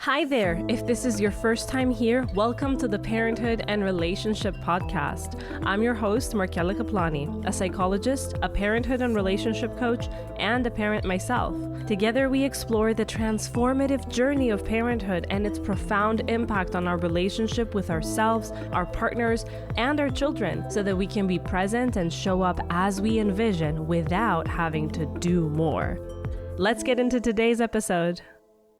Hi there. If this is your first time here, welcome to the Parenthood and Relationship Podcast. I'm your host, Markella Kaplani, a psychologist, a parenthood and relationship coach, and a parent myself. Together, we explore the transformative journey of parenthood and its profound impact on our relationship with ourselves, our partners, and our children so that we can be present and show up as we envision without having to do more. Let's get into today's episode.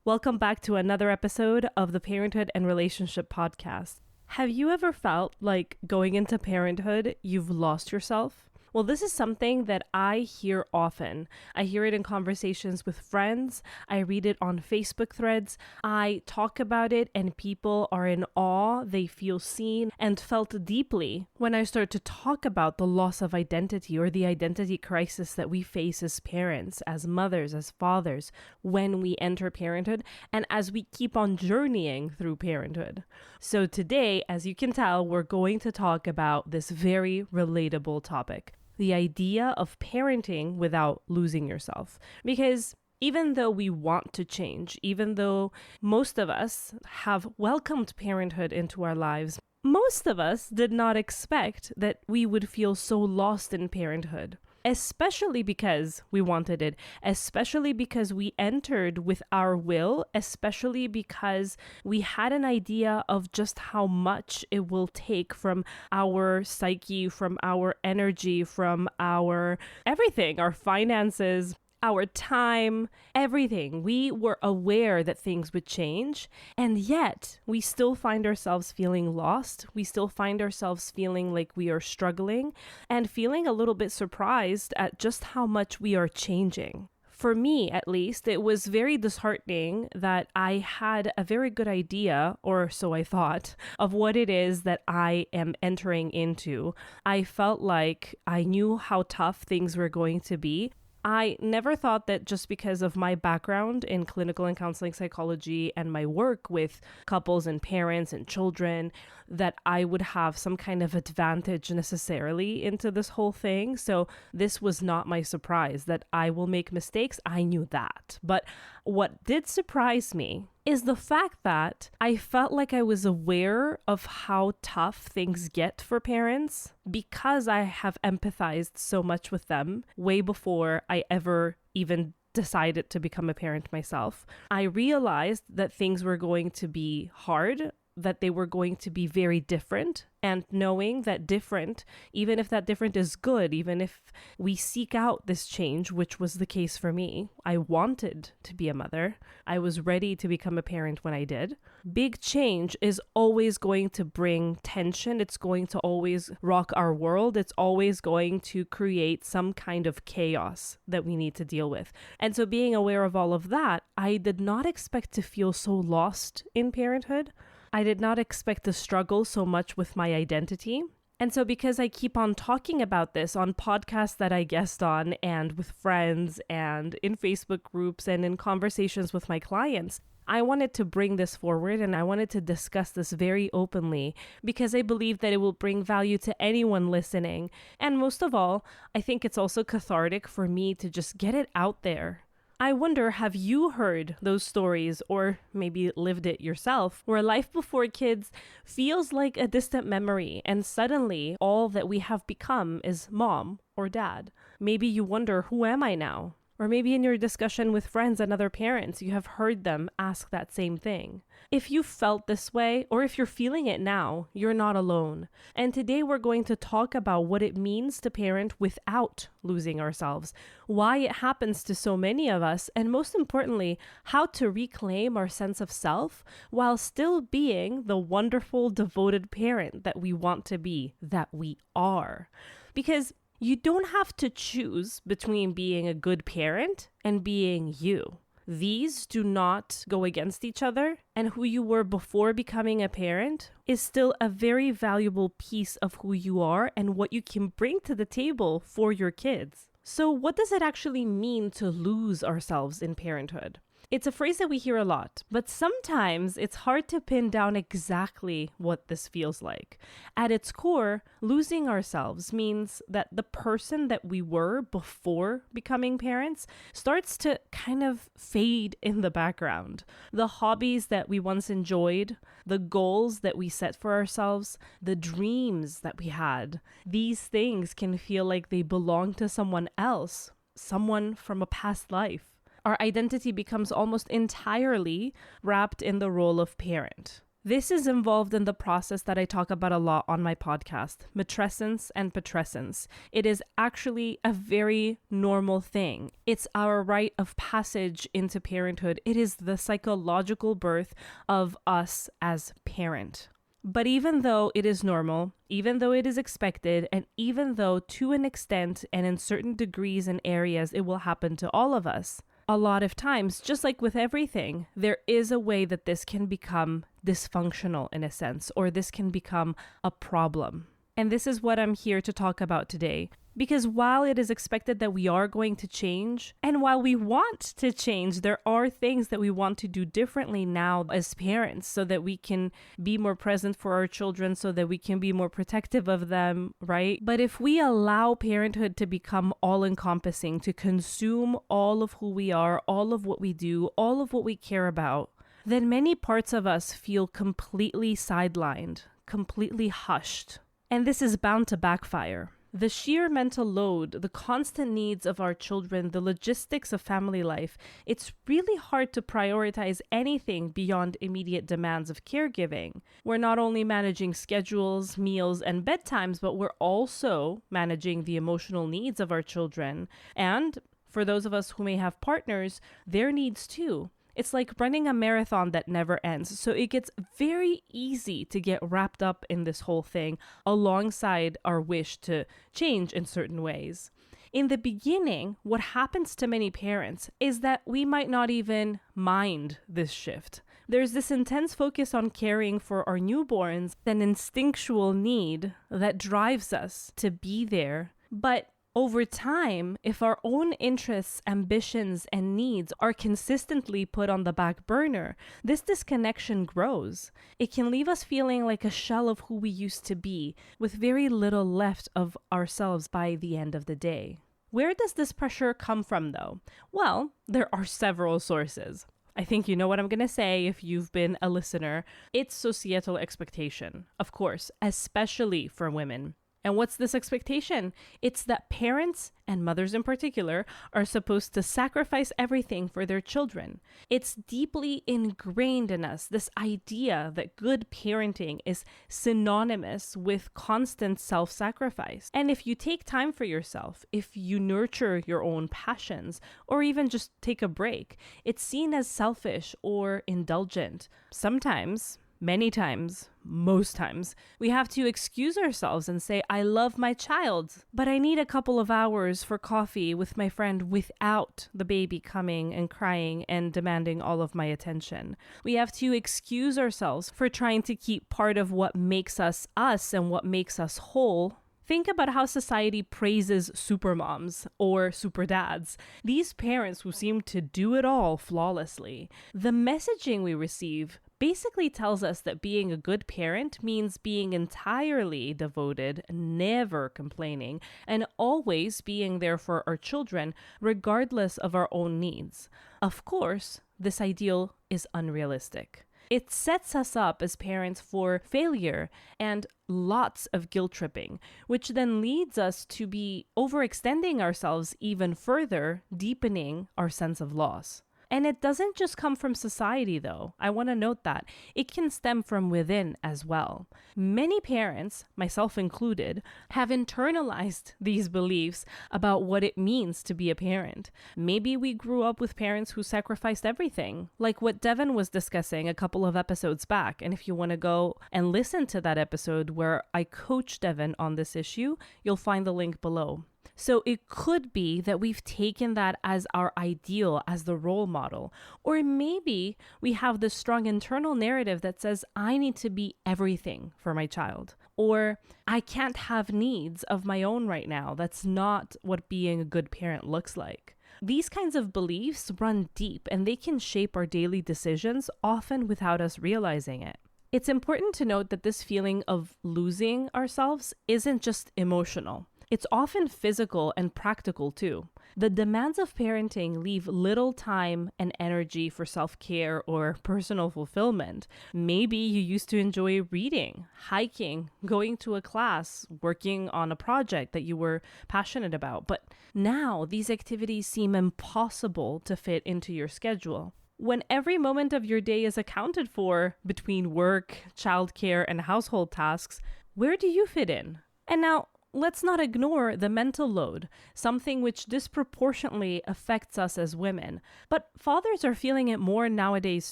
Welcome back to another episode of the Parenthood and Relationship Podcast. Have you ever felt like going into parenthood, you've lost yourself? Well, this is something that I hear often. I hear it in conversations with friends. I read it on Facebook threads. I talk about it and people are in awe. They feel seen and felt deeply when I start to talk about the loss of identity or the identity crisis that we face as parents, as mothers, as fathers, when we enter parenthood and as we keep on journeying through parenthood. So today, as you can tell, we're going to talk about this very relatable topic. The idea of parenting without losing yourself. Because even though we want to change, even though most of us have welcomed parenthood into our lives, most of us did not expect that we would feel so lost in parenthood. Especially because we wanted it, especially because we entered with our will, especially because we had an idea of just how much it will take from our psyche, from our energy, from our everything, our finances, our time, everything. We were aware that things would change, and yet we still find ourselves feeling lost. We still find ourselves feeling like we are struggling and feeling a little bit surprised at just how much we are changing. For me, at least, it was very disheartening that I had a very good idea, or so I thought, of what it is that I am entering into. I felt like I knew how tough things were going to be. I never thought that just because of my background in clinical and counseling psychology and my work with couples and parents and children, that I would have some kind of advantage necessarily into this whole thing. So this was not my surprise that I will make mistakes. I knew that. But what did surprise me is the fact that I felt like I was aware of how tough things get for parents because I have empathized so much with them way before I ever even decided to become a parent myself. I realized that things were going to be hard, that they were going to be very different, and knowing that different, even if that different is good, even if we seek out this change, which was the case for me, I wanted to be a mother. I was ready to become a parent when I did. Big change is always going to bring tension. It's going to always rock our world. It's always going to create some kind of chaos that we need to deal with. And so being aware of all of that, I did not expect to feel so lost in parenthood. I did not expect to struggle so much with my identity. And so because I keep on talking about this on podcasts that I guest on and with friends and in Facebook groups and in conversations with my clients, I wanted to bring this forward and I wanted to discuss this very openly because I believe that it will bring value to anyone listening. And most of all, I think it's also cathartic for me to just get it out there. I wonder, have you heard those stories or maybe lived it yourself where life before kids feels like a distant memory and suddenly all that we have become is mom or dad? Maybe you wonder, who am I now? Or maybe in your discussion with friends and other parents, you have heard them ask that same thing. If you felt this way, or if you're feeling it now, you're not alone. And today we're going to talk about what it means to parent without losing ourselves, why it happens to so many of us, and most importantly, how to reclaim our sense of self while still being the wonderful, devoted parent that we want to be, that we are. Because you don't have to choose between being a good parent and being you. These do not go against each other, and who you were before becoming a parent is still a very valuable piece of who you are and what you can bring to the table for your kids. So what does it actually mean to lose ourselves in parenthood? It's a phrase that we hear a lot, but sometimes it's hard to pin down exactly what this feels like. At its core, losing ourselves means that the person that we were before becoming parents starts to kind of fade in the background. The hobbies that we once enjoyed, the goals that we set for ourselves, the dreams that we had, these things can feel like they belong to someone else, someone from a past life. Our identity becomes almost entirely wrapped in the role of parent. This is involved in the process that I talk about a lot on my podcast, matrescence and patrescence. It is actually a very normal thing. It's our rite of passage into parenthood. It is the psychological birth of us as parent. But even though it is normal, even though it is expected, and even though to an extent and in certain degrees and areas it will happen to all of us, a lot of times, just like with everything, there is a way that this can become dysfunctional in a sense, or this can become a problem. And this is what I'm here to talk about today. Because while it is expected that we are going to change, and while we want to change, there are things that we want to do differently now as parents so that we can be more present for our children, so that we can be more protective of them, right? But if we allow parenthood to become all-encompassing, to consume all of who we are, all of what we do, all of what we care about, then many parts of us feel completely sidelined, completely hushed. And this is bound to backfire. The sheer mental load, the constant needs of our children, the logistics of family life, it's really hard to prioritize anything beyond immediate demands of caregiving. We're not only managing schedules, meals, and bedtimes, but we're also managing the emotional needs of our children. And for those of us who may have partners, their needs too. It's like running a marathon that never ends. So it gets very easy to get wrapped up in this whole thing alongside our wish to change in certain ways. In the beginning, what happens to many parents is that we might not even mind this shift. There's this intense focus on caring for our newborns, an instinctual need that drives us to be there. But over time, if our own interests, ambitions, and needs are consistently put on the back burner, this disconnection grows. It can leave us feeling like a shell of who we used to be, with very little left of ourselves by the end of the day. Where does this pressure come from, though? Well, there are several sources. I think you know what I'm going to say if you've been a listener. It's societal expectation, of course, especially for women. And what's this expectation? It's that parents, and mothers in particular, are supposed to sacrifice everything for their children. It's deeply ingrained in us, this idea that good parenting is synonymous with constant self-sacrifice. And if you take time for yourself, if you nurture your own passions, or even just take a break, it's seen as selfish or indulgent. Sometimes, many times, most times, we have to excuse ourselves and say, I love my child, but I need a couple of hours for coffee with my friend without the baby coming and crying and demanding all of my attention. We have to excuse ourselves for trying to keep part of what makes us us and what makes us whole. Think about how society praises supermoms or super dads, these parents who seem to do it all flawlessly. The messaging we receive basically tells us that being a good parent means being entirely devoted, never complaining, and always being there for our children, regardless of our own needs. Of course, this ideal is unrealistic. It sets us up as parents for failure and lots of guilt tripping, which then leads us to be overextending ourselves even further, deepening our sense of loss. And it doesn't just come from society, though. I want to note that. It can stem from within as well. Many parents, myself included, have internalized these beliefs about what it means to be a parent. Maybe we grew up with parents who sacrificed everything, like what Devin was discussing a couple of episodes back. And if you want to go and listen to that episode where I coach Devin on this issue, you'll find the link below. So it could be that we've taken that as our ideal, as the role model. Or maybe we have this strong internal narrative that says, I need to be everything for my child. Or I can't have needs of my own right now. That's not what being a good parent looks like. These kinds of beliefs run deep and they can shape our daily decisions, often without us realizing it. It's important to note that this feeling of losing ourselves isn't just emotional. It's often physical and practical too. The demands of parenting leave little time and energy for self-care or personal fulfillment. Maybe you used to enjoy reading, hiking, going to a class, working on a project that you were passionate about, but now these activities seem impossible to fit into your schedule. When every moment of your day is accounted for between work, childcare, and household tasks, where do you fit in? And now, let's not ignore the mental load, something which disproportionately affects us as women. But fathers are feeling it more nowadays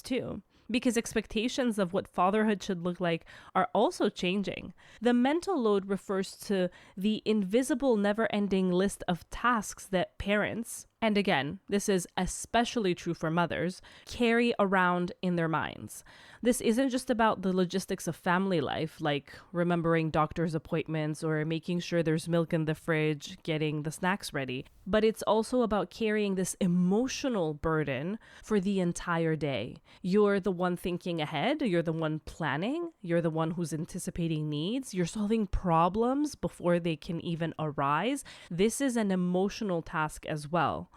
too, because expectations of what fatherhood should look like are also changing. The mental load refers to the invisible, never-ending list of tasks that parents, and again, this is especially true for mothers, carry around in their minds. This isn't just about the logistics of family life, like remembering doctor's appointments or making sure there's milk in the fridge, getting the snacks ready, but it's also about carrying this emotional burden for the entire day. You're the one thinking ahead, you're the one planning, you're the one who's anticipating needs, you're solving problems before they can even arise. This is an emotional task as well.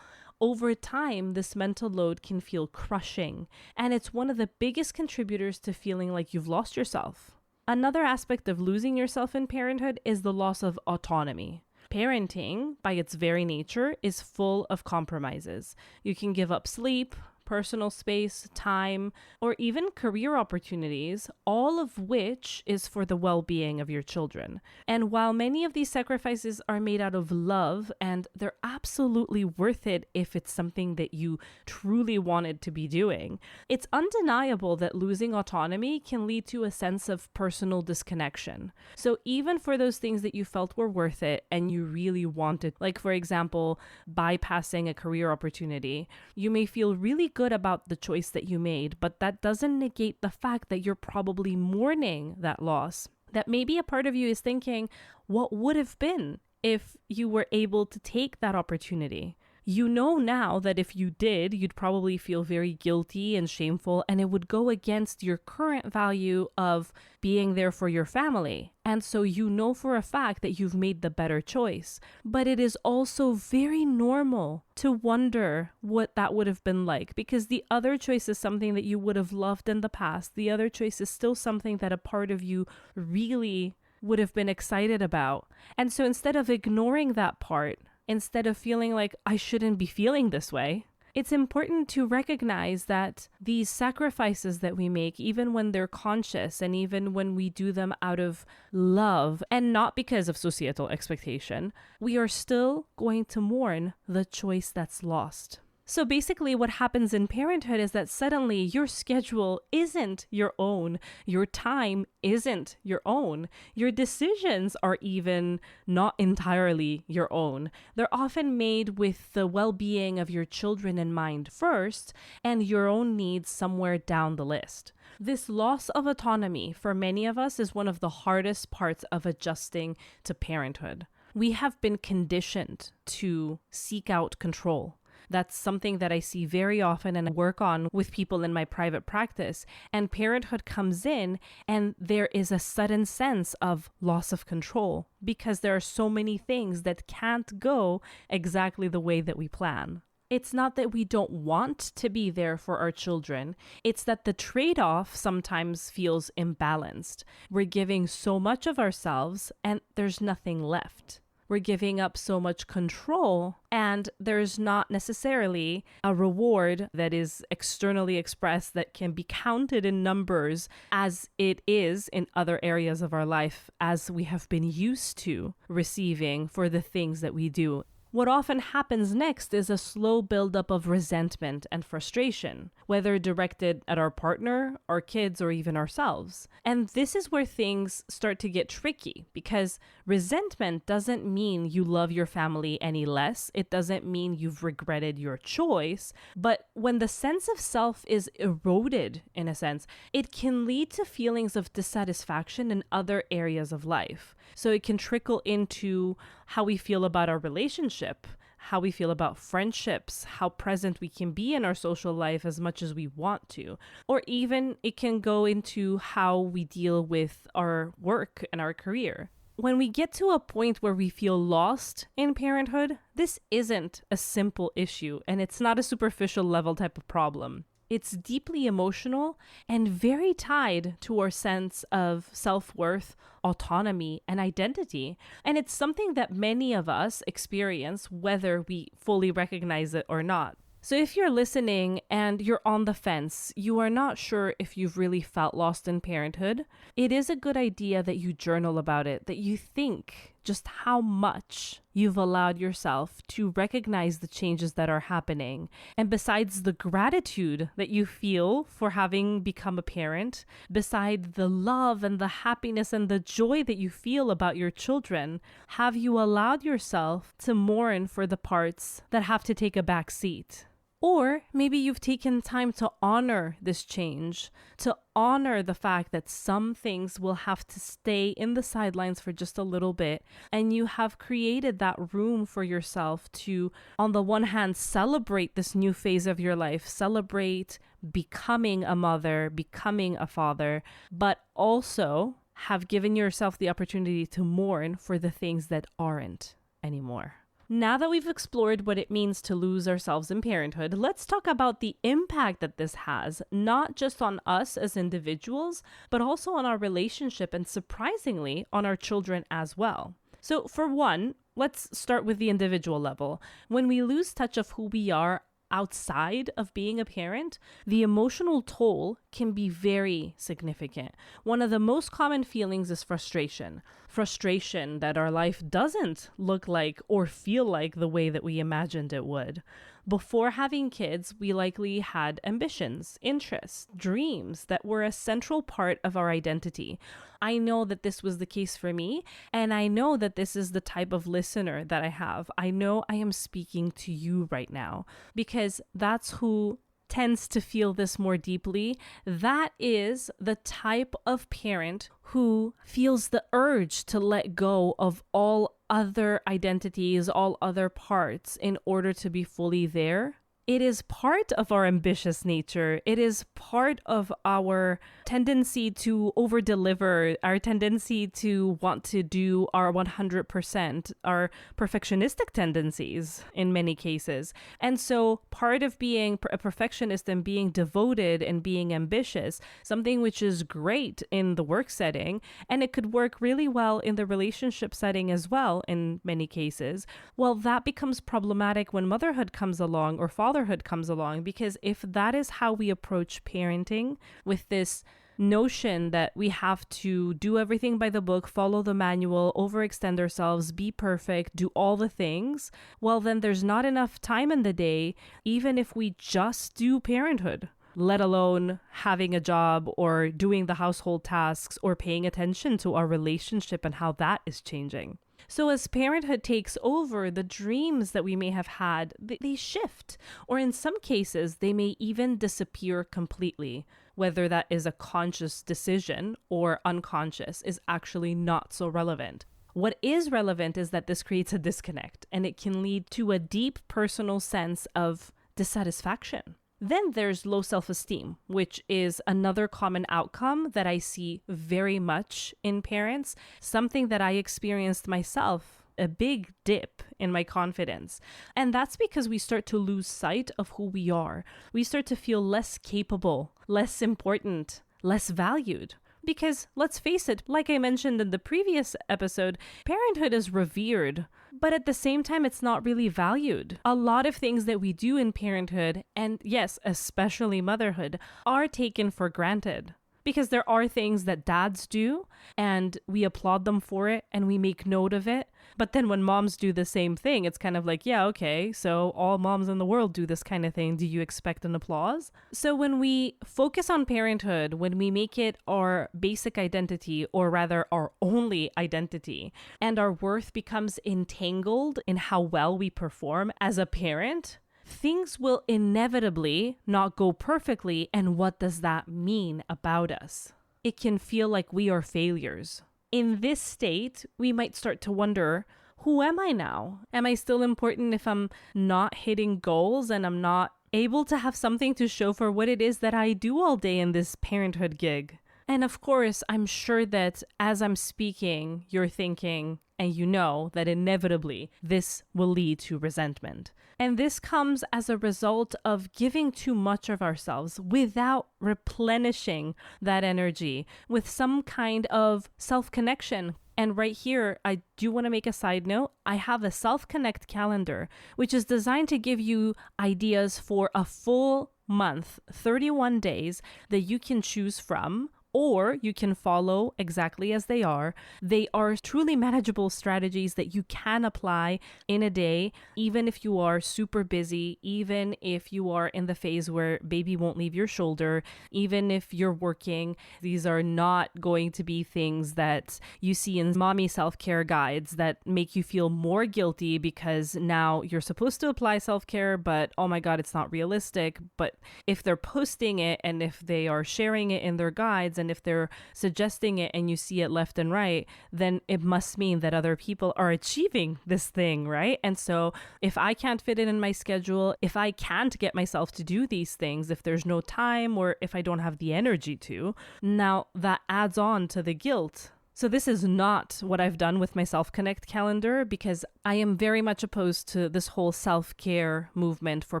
Over time, this mental load can feel crushing, and it's one of the biggest contributors to feeling like you've lost yourself. Another aspect of losing yourself in parenthood is the loss of autonomy. Parenting, by its very nature, is full of compromises. You can give up sleep, personal space, time, or even career opportunities, all of which is for the well-being of your children. And while many of these sacrifices are made out of love, and they're absolutely worth it if it's something that you truly wanted to be doing, it's undeniable that losing autonomy can lead to a sense of personal disconnection. So even for those things that you felt were worth it and you really wanted, like for example, bypassing a career opportunity, you may feel really good about the choice that you made, but that doesn't negate the fact that you're probably mourning that loss. That maybe a part of you is thinking, what would have been if you were able to take that opportunity? You know now that if you did, you'd probably feel very guilty and shameful, and it would go against your current value of being there for your family. And so you know for a fact that you've made the better choice. But it is also very normal to wonder what that would have been like, because the other choice is something that you would have loved in the past. The other choice is still something that a part of you really would have been excited about. And so instead of ignoring that part, instead of feeling like I shouldn't be feeling this way, it's important to recognize that these sacrifices that we make, even when they're conscious and even when we do them out of love and not because of societal expectation, we are still going to mourn the choice that's lost. So basically what happens in parenthood is that suddenly your schedule isn't your own, your time isn't your own, your decisions are even not entirely your own. They're often made with the well-being of your children in mind first and your own needs somewhere down the list. This loss of autonomy for many of us is one of the hardest parts of adjusting to parenthood. We have been conditioned to seek out control. That's something that I see very often and work on with people in my private practice. And parenthood comes in and there is a sudden sense of loss of control because there are so many things that can't go exactly the way that we plan. It's not that we don't want to be there for our children. It's that the trade-off sometimes feels imbalanced. We're giving so much of ourselves and there's nothing left. We're giving up so much control and there's not necessarily a reward that is externally expressed that can be counted in numbers as it is in other areas of our life as we have been used to receiving for the things that we do. What often happens next is a slow buildup of resentment and frustration, whether directed at our partner, our kids, or even ourselves. And this is where things start to get tricky because resentment doesn't mean you love your family any less. It doesn't mean you've regretted your choice. But when the sense of self is eroded, in a sense, it can lead to feelings of dissatisfaction in other areas of life. So it can trickle into how we feel about our relationship, how we feel about friendships, how present we can be in our social life as much as we want to, or even it can go into how we deal with our work and our career. When we get to a point where we feel lost in parenthood, this isn't a simple issue and it's not a superficial level type of problem. It's deeply emotional and very tied to our sense of self-worth, autonomy, and identity. And it's something that many of us experience whether we fully recognize it or not. So if you're listening and you're on the fence, you are not sure if you've really felt lost in parenthood, it is a good idea that you journal about it, that you think just how much you've allowed yourself to recognize the changes that are happening. And besides the gratitude that you feel for having become a parent, beside the love and the happiness and the joy that you feel about your children, have you allowed yourself to mourn for the parts that have to take a back seat? Or maybe you've taken time to honor this change, to honor the fact that some things will have to stay in the sidelines for just a little bit, and you have created that room for yourself to, on the one hand, celebrate this new phase of your life, celebrate becoming a mother, becoming a father, but also have given yourself the opportunity to mourn for the things that aren't anymore. Now that we've explored what it means to lose ourselves in parenthood, let's talk about the impact that this has, not just on us as individuals, but also on our relationship and surprisingly on our children as well. So for one, let's start with the individual level. When we lose touch of who we are outside of being a parent, the emotional toll can be very significant. One of the most common feelings is frustration. Frustration that our life doesn't look like or feel like the way that we imagined it would. Before having kids, we likely had ambitions, interests, dreams that were a central part of our identity. I know that this was the case for me, and I know that this is the type of listener that I have. I know I am speaking to you right now because that's who tends to feel this more deeply. That is the type of parent who feels the urge to let go of all other identities, all other parts in order to be fully there. It is part of our ambitious nature. It is part of our tendency to over-deliver, our tendency to want to do our 100%, our perfectionistic tendencies in many cases. And so part of being a perfectionist and being devoted and being ambitious, something which is great in the work setting, and it could work really well in the relationship setting as well in many cases, well, that becomes problematic when motherhood comes along or fatherhood comes along, because if that is how we approach parenting, with this notion that we have to do everything by the book, follow the manual, overextend ourselves, be perfect, do all the things, well, then there's not enough time in the day, even if we just do parenthood, let alone having a job or doing the household tasks or paying attention to our relationship and how that is changing. So as parenthood takes over, the dreams that we may have had, they shift, or in some cases, they may even disappear completely. Whether that is a conscious decision or unconscious is actually not so relevant. What is relevant is that this creates a disconnect, and it can lead to a deep personal sense of dissatisfaction. Then there's low self-esteem, which is another common outcome that I see very much in parents, something that I experienced myself, a big dip in my confidence. And that's because we start to lose sight of who we are. We start to feel less capable, less important, less valued. Because let's face it, like I mentioned in the previous episode, parenthood is revered, but at the same time, it's not really valued. A lot of things that we do in parenthood, and yes, especially motherhood, are taken for granted. Because there are things that dads do and we applaud them for it and we make note of it. But then when moms do the same thing, it's kind of like, yeah, okay, so all moms in the world do this kind of thing. Do you expect an applause? So when we focus on parenthood, when we make it our basic identity, or rather our only identity, and our worth becomes entangled in how well we perform as a parent, things will inevitably not go perfectly. And what does that mean about us? It can feel like we are failures. In this state, we might start to wonder, who am I now? Am I still important if I'm not hitting goals and I'm not able to have something to show for what it is that I do all day in this parenthood gig? And of course, I'm sure that as I'm speaking, you're thinking, and you know that inevitably this will lead to resentment. And this comes as a result of giving too much of ourselves without replenishing that energy with some kind of self-connection. And right here, I do want to make a side note. I have a self-connect calendar, which is designed to give you ideas for a full month, 31 days that you can choose from, or you can follow exactly as they are. They are truly manageable strategies that you can apply in a day, even if you are super busy, even if you are in the phase where baby won't leave your shoulder, even if you're working. These are not going to be things that you see in mommy self-care guides that make you feel more guilty because now you're supposed to apply self-care, but oh my God, it's not realistic. But if they're posting it and if they are sharing it in their guides, and if they're suggesting it and you see it left and right, then it must mean that other people are achieving this thing, right? And so if I can't fit it in my schedule, if I can't get myself to do these things, if there's no time or if I don't have the energy to, now that adds on to the guilt. So this is not what I've done with my self-connect calendar, because I am very much opposed to this whole self-care movement for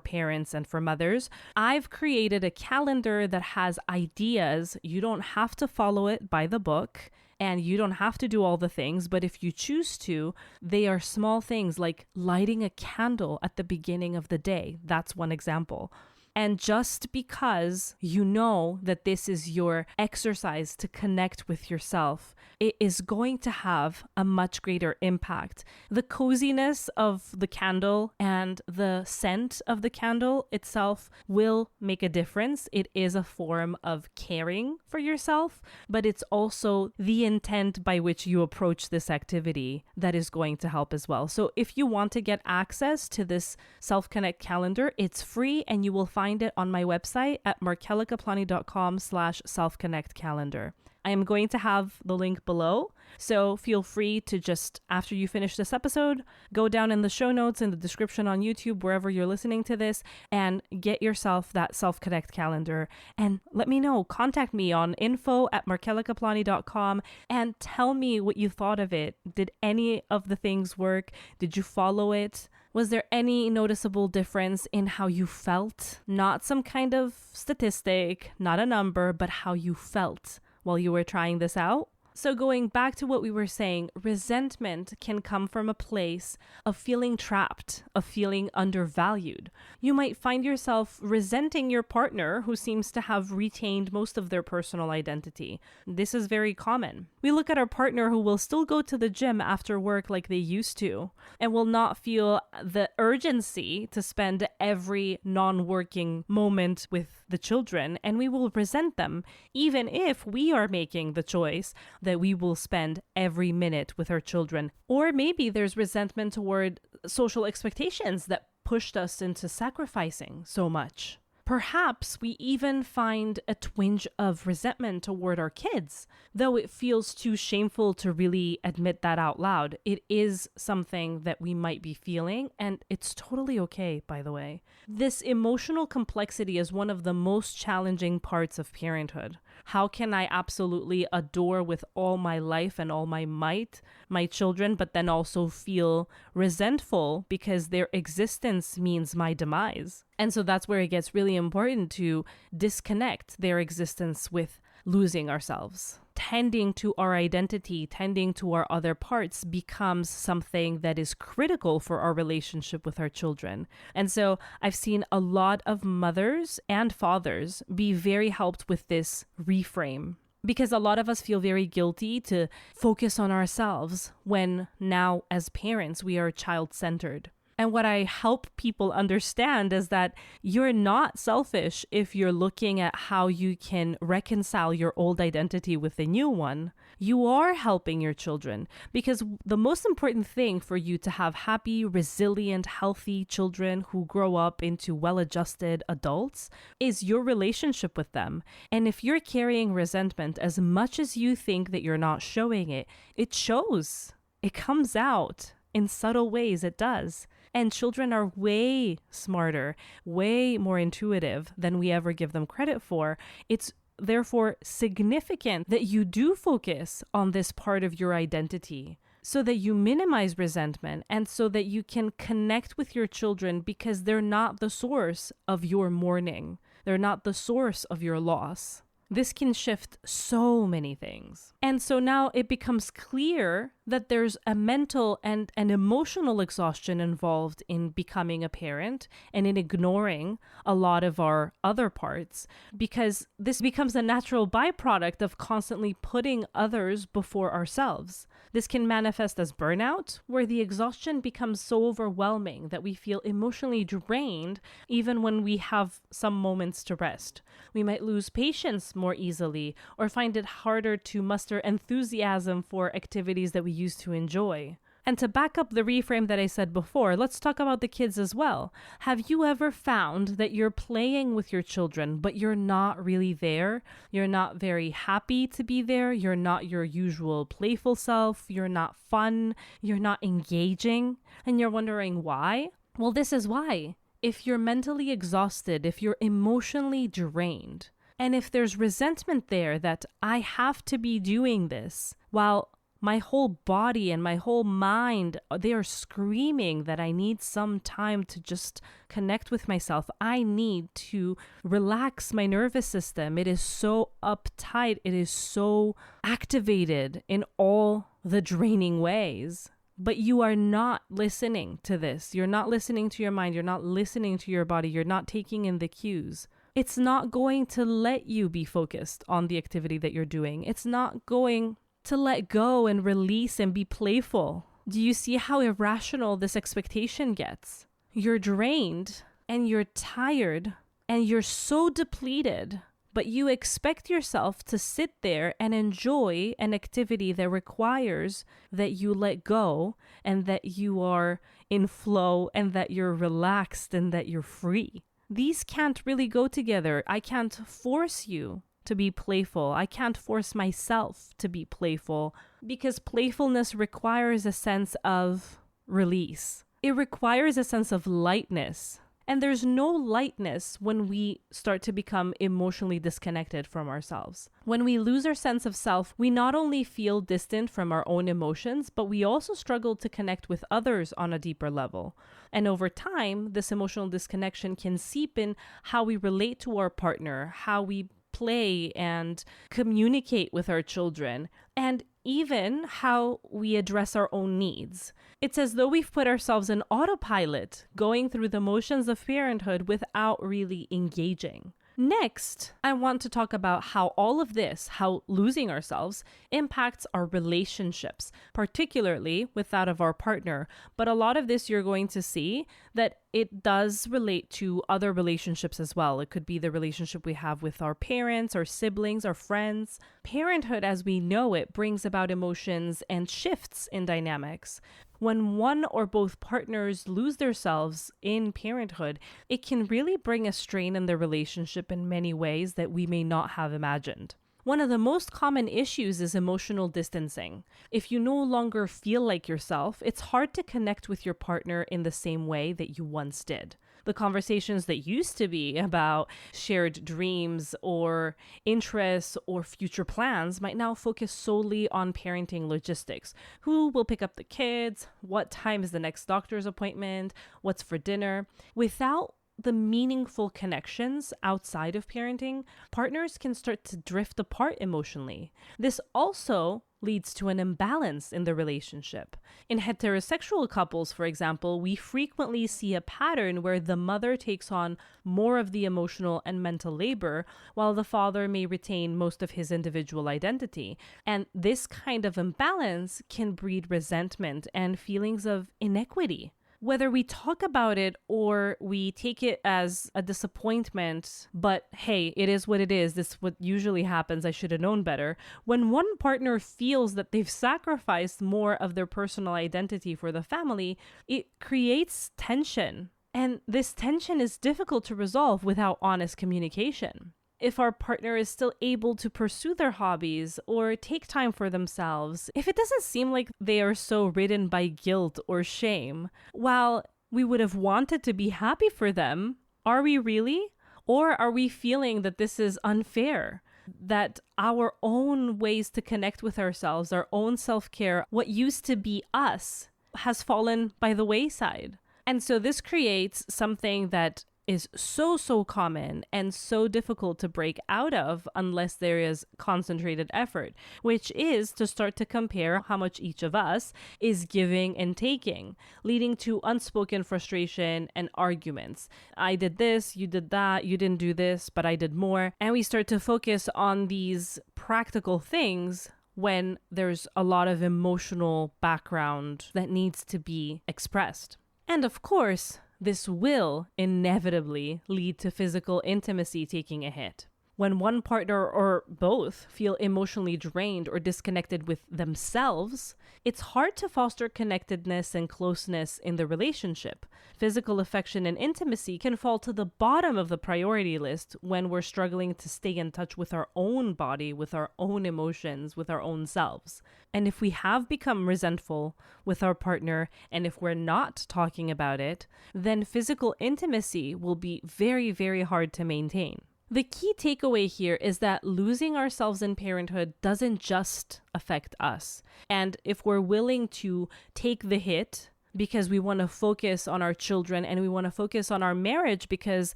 parents and for mothers. I've created a calendar that has ideas. You don't have to follow it by the book, and you don't have to do all the things, but if you choose to, they are small things like lighting a candle at the beginning of the day. That's one example. And just because you know that this is your exercise to connect with yourself, it is going to have a much greater impact. The coziness of the candle and the scent of the candle itself will make a difference. It is a form of caring for yourself, but it's also the intent by which you approach this activity that is going to help as well. So if you want to get access to this Self-Connect calendar, it's free, and you will find it on my website at markelikaplani.com/self-connect calendar. I am going to have the link below, so feel free to just, after you finish this episode, go down in the show notes, in the description on YouTube, wherever you're listening to this, and get yourself that Self-Connect calendar. And let me know, contact me on info@markelikaplani.com and tell me what you thought of it. Did any of the things work? Did you follow it? Was there any noticeable difference in how you felt? Not some kind of statistic, not a number, but how you felt while you were trying this out. So going back to what we were saying, resentment can come from a place of feeling trapped, of feeling undervalued. You might find yourself resenting your partner who seems to have retained most of their personal identity. This is very common. We look at our partner who will still go to the gym after work like they used to, and will not feel the urgency to spend every non-working moment with the children, and we will resent them, even if we are making the choice that we will spend every minute with our children. Or maybe there's resentment toward social expectations that pushed us into sacrificing so much. Perhaps we even find a twinge of resentment toward our kids, though it feels too shameful to really admit that out loud. It is something that we might be feeling, and it's totally okay, by the way. This emotional complexity is one of the most challenging parts of parenthood. How can I absolutely adore with all my life and all my might my children, but then also feel resentful because their existence means my demise? And so that's where it gets really important to disconnect their existence with losing ourselves. Tending to our identity, tending to our other parts becomes something that is critical for our relationship with our children. And so I've seen a lot of mothers and fathers be very helped with this reframe, because a lot of us feel very guilty to focus on ourselves when now as parents we are child-centered. And what I help people understand is that you're not selfish if you're looking at how you can reconcile your old identity with the new one. You are helping your children, because the most important thing for you to have happy, resilient, healthy children who grow up into well-adjusted adults is your relationship with them. And if you're carrying resentment, as much as you think that you're not showing it, it shows. It comes out. in subtle ways it does. And children are way smarter, way more intuitive than we ever give them credit for. It's therefore significant that you do focus on this part of your identity so that you minimize resentment and so that you can connect with your children because they're not the source of your mourning. They're not the source of your loss. This can shift so many things. And so now it becomes clear that there's a mental and an emotional exhaustion involved in becoming a parent and in ignoring a lot of our other parts, because this becomes a natural byproduct of constantly putting others before ourselves. This can manifest as burnout, where the exhaustion becomes so overwhelming that we feel emotionally drained even when we have some moments to rest. We might lose patience more easily or find it harder to muster enthusiasm for activities that we used to enjoy. And to back up the reframe that I said before, let's talk about the kids as well. Have you ever found that you're playing with your children, but you're not really there? You're not very happy to be there. You're not your usual playful self. You're not fun. You're not engaging. And you're wondering why? Well, this is why. If you're mentally exhausted, if you're emotionally drained, and if there's resentment there that I have to be doing this while my whole body and my whole mind, they are screaming that I need some time to just connect with myself. I need to relax my nervous system. It is so uptight. It is so activated in all the draining ways. But you are not listening to this. You're not listening to your mind. You're not listening to your body. You're not taking in the cues. It's not going to let you be focused on the activity that you're doing. It's not going to let go and release and be playful. Do you see how irrational this expectation gets? You're drained and you're tired and you're so depleted, but you expect yourself to sit there and enjoy an activity that requires that you let go and that you are in flow and that you're relaxed and that you're free. These can't really go together. I can't force you to be playful. I can't force myself to be playful because playfulness requires a sense of release. It requires a sense of lightness. And there's no lightness when we start to become emotionally disconnected from ourselves. When we lose our sense of self, we not only feel distant from our own emotions, but we also struggle to connect with others on a deeper level. And over time, this emotional disconnection can seep in how we relate to our partner, how we play and communicate with our children, and even how we address our own needs. It's as though we've put ourselves in autopilot, going through the motions of parenthood without really engaging. Next, I want to talk about how all of this, how losing ourselves, impacts our relationships, particularly with that of our partner. But a lot of this you're going to see that it does relate to other relationships as well. It could be the relationship we have with our parents, our siblings, our friends. Parenthood, as we know it, brings about emotions and shifts in dynamics. When one or both partners lose themselves in parenthood, it can really bring a strain in the relationship in many ways that we may not have imagined. One of the most common issues is emotional distancing. If you no longer feel like yourself, it's hard to connect with your partner in the same way that you once did. The conversations that used to be about shared dreams or interests or future plans might now focus solely on parenting logistics. Who will pick up the kids? What time is the next doctor's appointment? What's for dinner? Without the meaningful connections outside of parenting, partners can start to drift apart emotionally. This also leads to an imbalance in the relationship. In heterosexual couples, for example, we frequently see a pattern where the mother takes on more of the emotional and mental labor, while the father may retain most of his individual identity. And this kind of imbalance can breed resentment and feelings of inequity. Whether we talk about it or we take it as a disappointment, but hey, it is what it is. This is what usually happens. I should have known better. When one partner feels that they've sacrificed more of their personal identity for the family, it creates tension. And this tension is difficult to resolve without honest communication. if our partner is still able to pursue their hobbies or take time for themselves, if it doesn't seem like they are so ridden by guilt or shame, while we would have wanted to be happy for them, are we really? Or are we feeling that this is unfair? That our own ways to connect with ourselves, our own self-care, what used to be us, has fallen by the wayside. And so this creates something that is so common and so difficult to break out of unless there is concentrated effort, which is to start to compare how much each of us is giving and taking, leading to unspoken frustration and arguments. I did this, you did that, you didn't do this, but I did more. And we start to focus on these practical things when there's a lot of emotional background that needs to be expressed. And of course, this will inevitably lead to physical intimacy taking a hit. When one partner or both feel emotionally drained or disconnected with themselves, it's hard to foster connectedness and closeness in the relationship. Physical affection and intimacy can fall to the bottom of the priority list when we're struggling to stay in touch with our own body, with our own emotions, with our own selves. And if we have become resentful with our partner, and if we're not talking about it, then physical intimacy will be very hard to maintain. The key takeaway here is that losing ourselves in parenthood doesn't just affect us. And if we're willing to take the hit because we want to focus on our children and we want to focus on our marriage because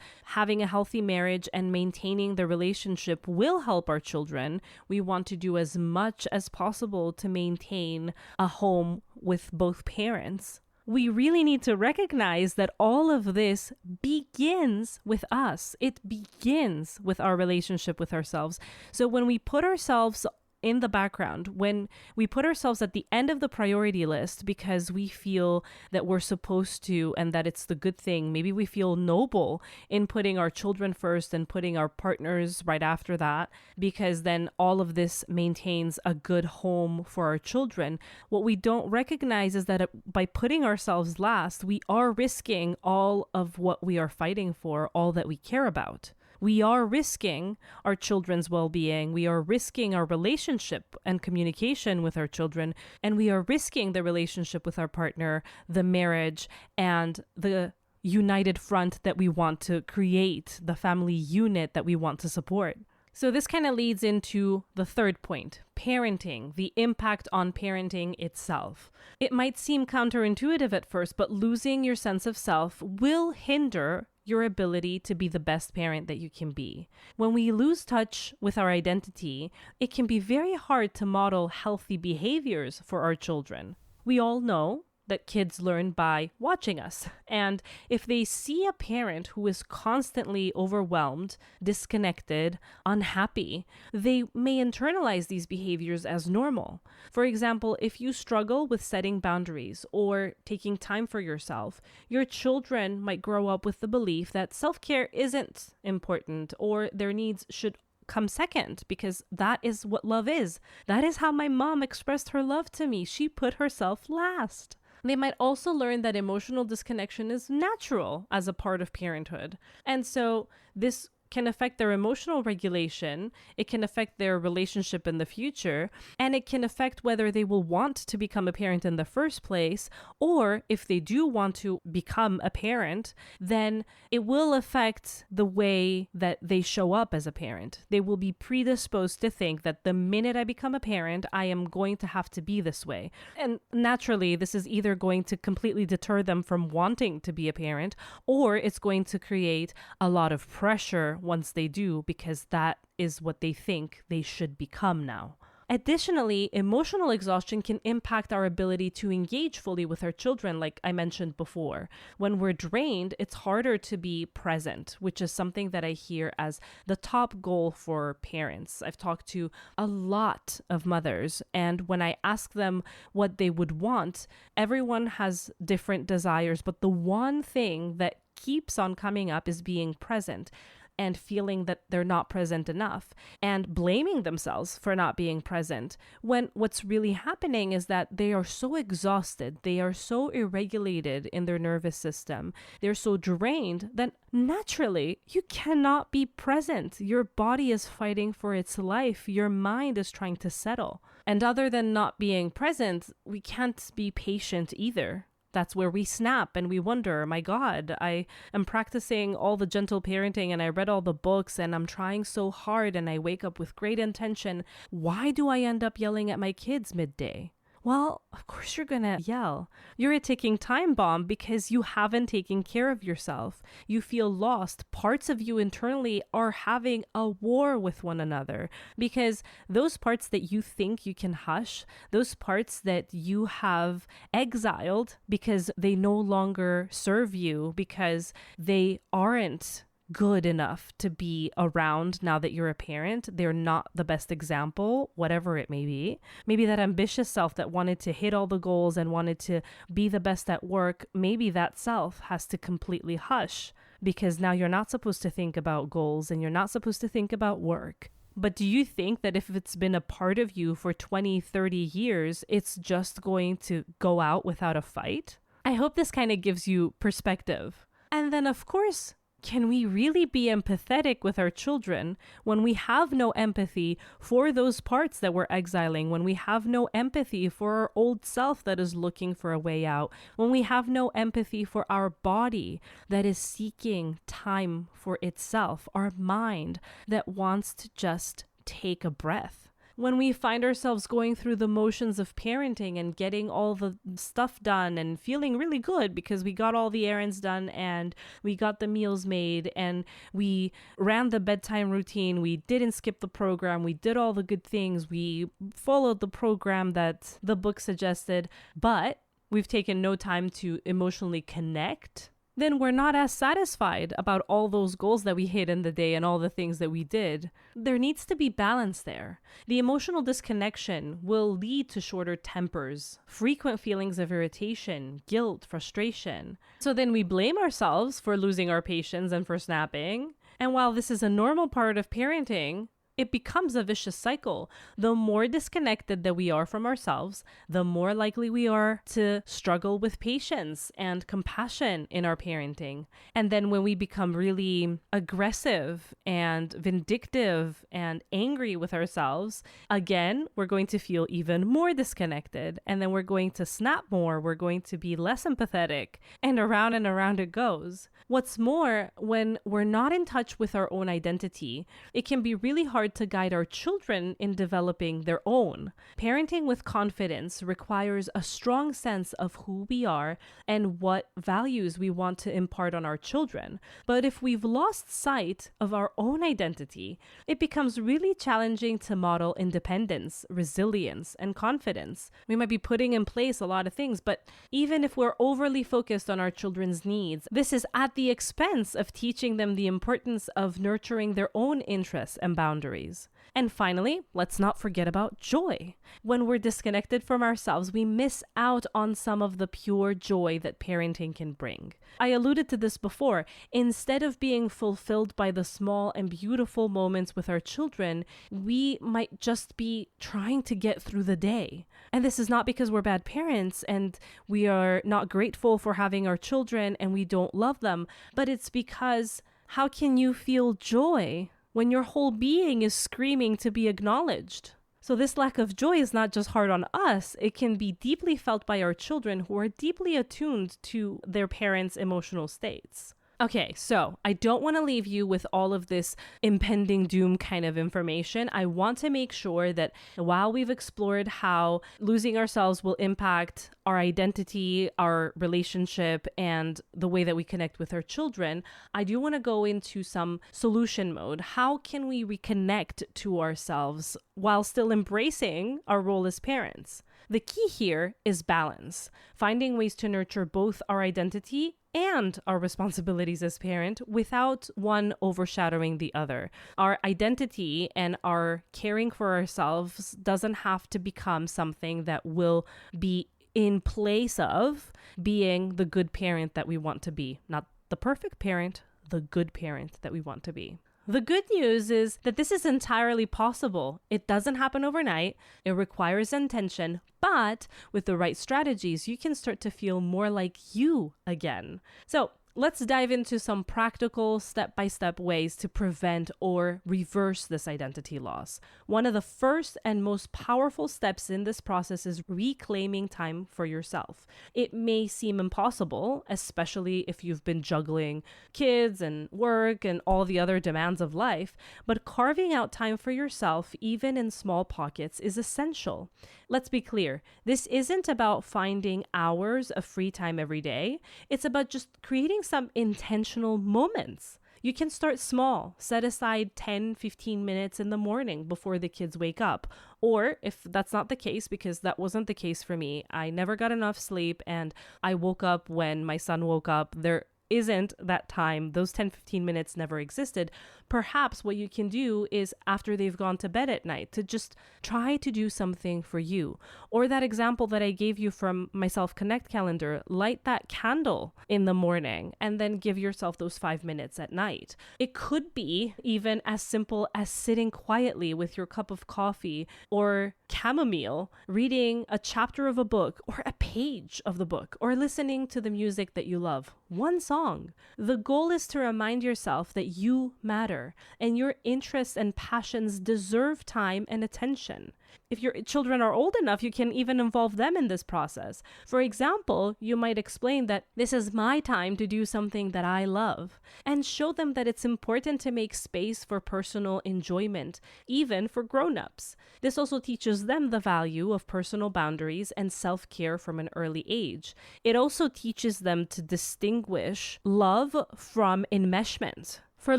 having a healthy marriage and maintaining the relationship will help our children, we want to do as much as possible to maintain a home with both parents. We really need to recognize that all of this begins with us. It begins with our relationship with ourselves. So when we put ourselves in the background, when we put ourselves at the end of the priority list because we feel that we're supposed to and that it's the good thing, maybe we feel noble in putting our children first and putting our partners right after that, because then all of this maintains a good home for our children. What we don't recognize is that by putting ourselves last, we are risking all of what we are fighting for, all that we care about. We are risking our children's well-being, we are risking our relationship and communication with our children, and we are risking the relationship with our partner, the marriage, and the united front that we want to create, the family unit that we want to support. So this kind of leads into the third point, parenting, the impact on parenting itself. It might seem counterintuitive at first, but losing your sense of self will hinder your ability to be the best parent that you can be. When we lose touch with our identity, it can be very hard to model healthy behaviors for our children. We all know that kids learn by watching us. And if they see a parent who is constantly overwhelmed, disconnected, unhappy, they may internalize these behaviors as normal. For example, if you struggle with setting boundaries or taking time for yourself, your children might grow up with the belief that self-care isn't important or their needs should come second, because that is what love is. That is how my mom expressed her love to me. She put herself last. They might also learn that emotional disconnection is natural as a part of parenthood. And so this can affect their emotional regulation, it can affect their relationship in the future, and it can affect whether they will want to become a parent in the first place, or if they do want to become a parent, then it will affect the way that they show up as a parent. They will be predisposed to think that the minute I become a parent, I am going to have to be this way. And naturally, this is either going to completely deter them from wanting to be a parent, or it's going to create a lot of pressure once they do, because that is what they think they should become now. Additionally, emotional exhaustion can impact our ability to engage fully with our children, like I mentioned before. When we're drained, it's harder to be present, which is something that I hear as the top goal for parents. I've talked to a lot of mothers, and when I ask them what they would want, everyone has different desires, but the one thing that keeps on coming up is being present. and feeling that they're not present enough and blaming themselves for not being present, when what's really happening is that they are so exhausted, they are so irregulated in their nervous system, they're so drained that naturally you cannot be present. Your body is fighting for its life. Your mind is trying to settle. And other than not being present, we can't be patient either. That's where we snap and we wonder, my God, I am practicing all the gentle parenting and I read all the books and I'm trying so hard and I wake up with great intention. Why do I end up yelling at my kids midday? Well, of course you're gonna yell. You're a ticking time bomb because you haven't taken care of yourself. You feel lost. Parts of you internally are having a war with one another because those parts that you think you can hush, those parts that you have exiled because they no longer serve you, because they aren't good enough to be around now that you're a parent. They're not the best example, whatever it may be. Maybe that ambitious self that wanted to hit all the goals and wanted to be the best at work, maybe that self has to completely hush because now you're not supposed to think about goals and you're not supposed to think about work. But do you think that if it's been a part of you for 20, 30 years, it's just going to go out without a fight? I hope this kind of gives you perspective. And then, of course, can we really be empathetic with our children when we have no empathy for those parts that we're exiling, when we have no empathy for our old self that is looking for a way out, when we have no empathy for our body that is seeking time for itself, our mind that wants to just take a breath? When we find ourselves going through the motions of parenting and getting all the stuff done and feeling really good because we got all the errands done and we got the meals made and we ran the bedtime routine, we didn't skip the program, we did all the good things, we followed the program that the book suggested, but we've taken no time to emotionally connect, then we're not as satisfied about all those goals that we hit in the day and all the things that we did. There needs to be balance there. The emotional disconnection will lead to shorter tempers, frequent feelings of irritation, guilt, frustration. So then we blame ourselves for losing our patience and for snapping. And while this is a normal part of parenting, it becomes a vicious cycle. The more disconnected that we are from ourselves, the more likely we are to struggle with patience and compassion in our parenting. And then when we become really aggressive and vindictive and angry with ourselves, again, we're going to feel even more disconnected. And then we're going to snap more. We're going to be less empathetic. And around it goes. What's more, when we're not in touch with our own identity, it can be really hard to guide our children in developing their own. Parenting with confidence requires a strong sense of who we are and what values we want to impart on our children. But if we've lost sight of our own identity, it becomes really challenging to model independence, resilience, and confidence. We might be putting in place a lot of things, but even if we're overly focused on our children's needs, this is at the expense of teaching them the importance of nurturing their own interests and boundaries. And finally, let's not forget about joy. When we're disconnected from ourselves, we miss out on some of the pure joy that parenting can bring. I alluded to this before. Instead of being fulfilled by the small and beautiful moments with our children, we might just be trying to get through the day. And this is not because we're bad parents and we are not grateful for having our children and we don't love them, but it's because how can you feel joy when your whole being is screaming to be acknowledged? So this lack of joy is not just hard on us, it can be deeply felt by our children who are deeply attuned to their parents' emotional states. Okay, so I don't want to leave you with all of this impending doom kind of information. I want to make sure that while we've explored how losing ourselves will impact our identity, our relationship, and the way that we connect with our children, I do want to go into some solution mode. How can we reconnect to ourselves while still embracing our role as parents? The key here is balance, finding ways to nurture both our identity and our responsibilities as parent without one overshadowing the other. Our identity and our caring for ourselves doesn't have to become something that will be in place of being the good parent that we want to be. Not the perfect parent, the good parent that we want to be. The good news is that this is entirely possible. It doesn't happen overnight. It requires intention, but with the right strategies, you can start to feel more like you again. So let's dive into some practical step-by-step ways to prevent or reverse this identity loss. One of the first and most powerful steps in this process is reclaiming time for yourself. It may seem impossible, especially if you've been juggling kids and work and all the other demands of life, but carving out time for yourself, even in small pockets, is essential. Let's be clear, this isn't about finding hours of free time every day. It's about just creating some intentional moments. You can start small. Set aside 10-15 minutes in the morning before the kids wake up. Or if that's not the case, because that wasn't the case for me, I never got enough sleep and I woke up when my son woke up. There isn't that time. Those 10-15 minutes never existed. Perhaps what you can do is after they've gone to bed at night to just try to do something for you. Or that example that I gave you from my self-connect calendar, light that candle in the morning and then give yourself those 5 minutes at night. It could be even as simple as sitting quietly with your cup of coffee or chamomile, reading a chapter of a book or a page of the book, or listening to the music that you love. One song. The goal is to remind yourself that you matter and your interests and passions deserve time and attention. If your children are old enough, you can even involve them in this process. For example, you might explain that this is my time to do something that I love, and show them that it's important to make space for personal enjoyment, even for grown-ups. This also teaches them the value of personal boundaries and self-care from an early age. It also teaches them to distinguish love from enmeshment. For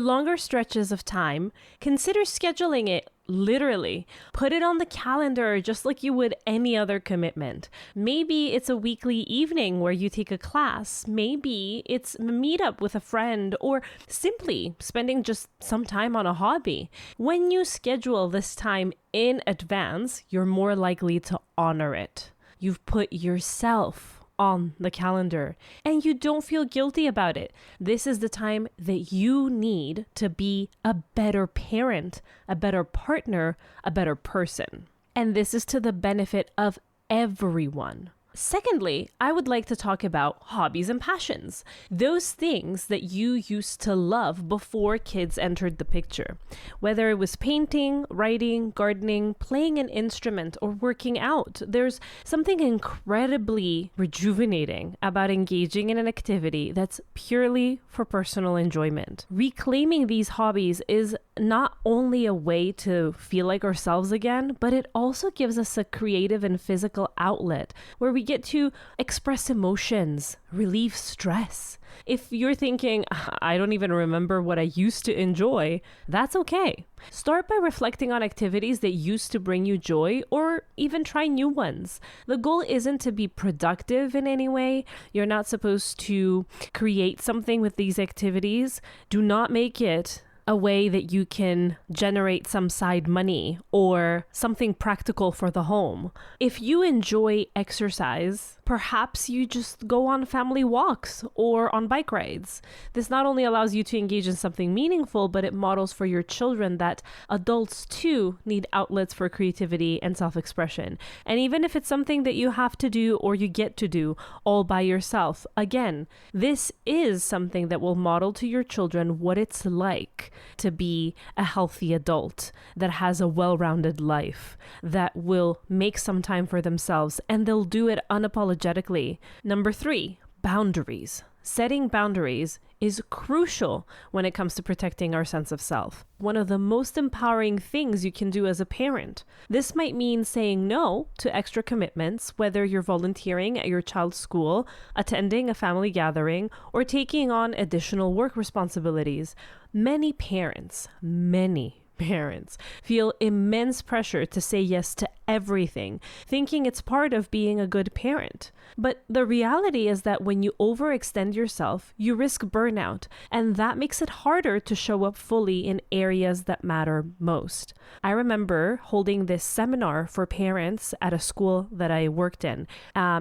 longer stretches of time, consider scheduling it literally. Put it on the calendar just like you would any other commitment. Maybe it's a weekly evening where you take a class. Maybe it's a meetup with a friend, or simply spending just some time on a hobby. When you schedule this time in advance, you're more likely to honor it. You've put yourself on the calendar and you don't feel guilty about it. This is the time that you need to be a better parent, a better partner, a better person. And this is to the benefit of everyone. Secondly, I would like to talk about hobbies and passions. Those things that you used to love before kids entered the picture. Whether it was painting, writing, gardening, playing an instrument, or working out, there's something incredibly rejuvenating about engaging in an activity that's purely for personal enjoyment. Reclaiming these hobbies is not only a way to feel like ourselves again, but it also gives us a creative and physical outlet where we get to express emotions, relieve stress. If you're thinking, I don't even remember what I used to enjoy, that's okay. Start by reflecting on activities that used to bring you joy, or even try new ones. The goal isn't to be productive in any way. You're not supposed to create something with these activities. Do not make it a way that you can generate some side money or something practical for the home. If you enjoy exercise, perhaps you just go on family walks or on bike rides. This not only allows you to engage in something meaningful, but it models for your children that adults too need outlets for creativity and self-expression. And even if it's something that you have to do or you get to do all by yourself, again, this is something that will model to your children what it's like to be a healthy adult that has a well-rounded life, that will make some time for themselves, and they'll do it unapologetically. Number 3, boundaries. Setting boundaries is crucial when it comes to protecting our sense of self. One of the most empowering things you can do as a parent. This might mean saying no to extra commitments, whether you're volunteering at your child's school, attending a family gathering, or taking on additional work responsibilities. Many parents feel immense pressure to say yes to everything, thinking it's part of being a good parent. But the reality is that when you overextend yourself, you risk burnout, and that makes it harder to show up fully in areas that matter most. I remember holding this seminar for parents at a school that I worked in.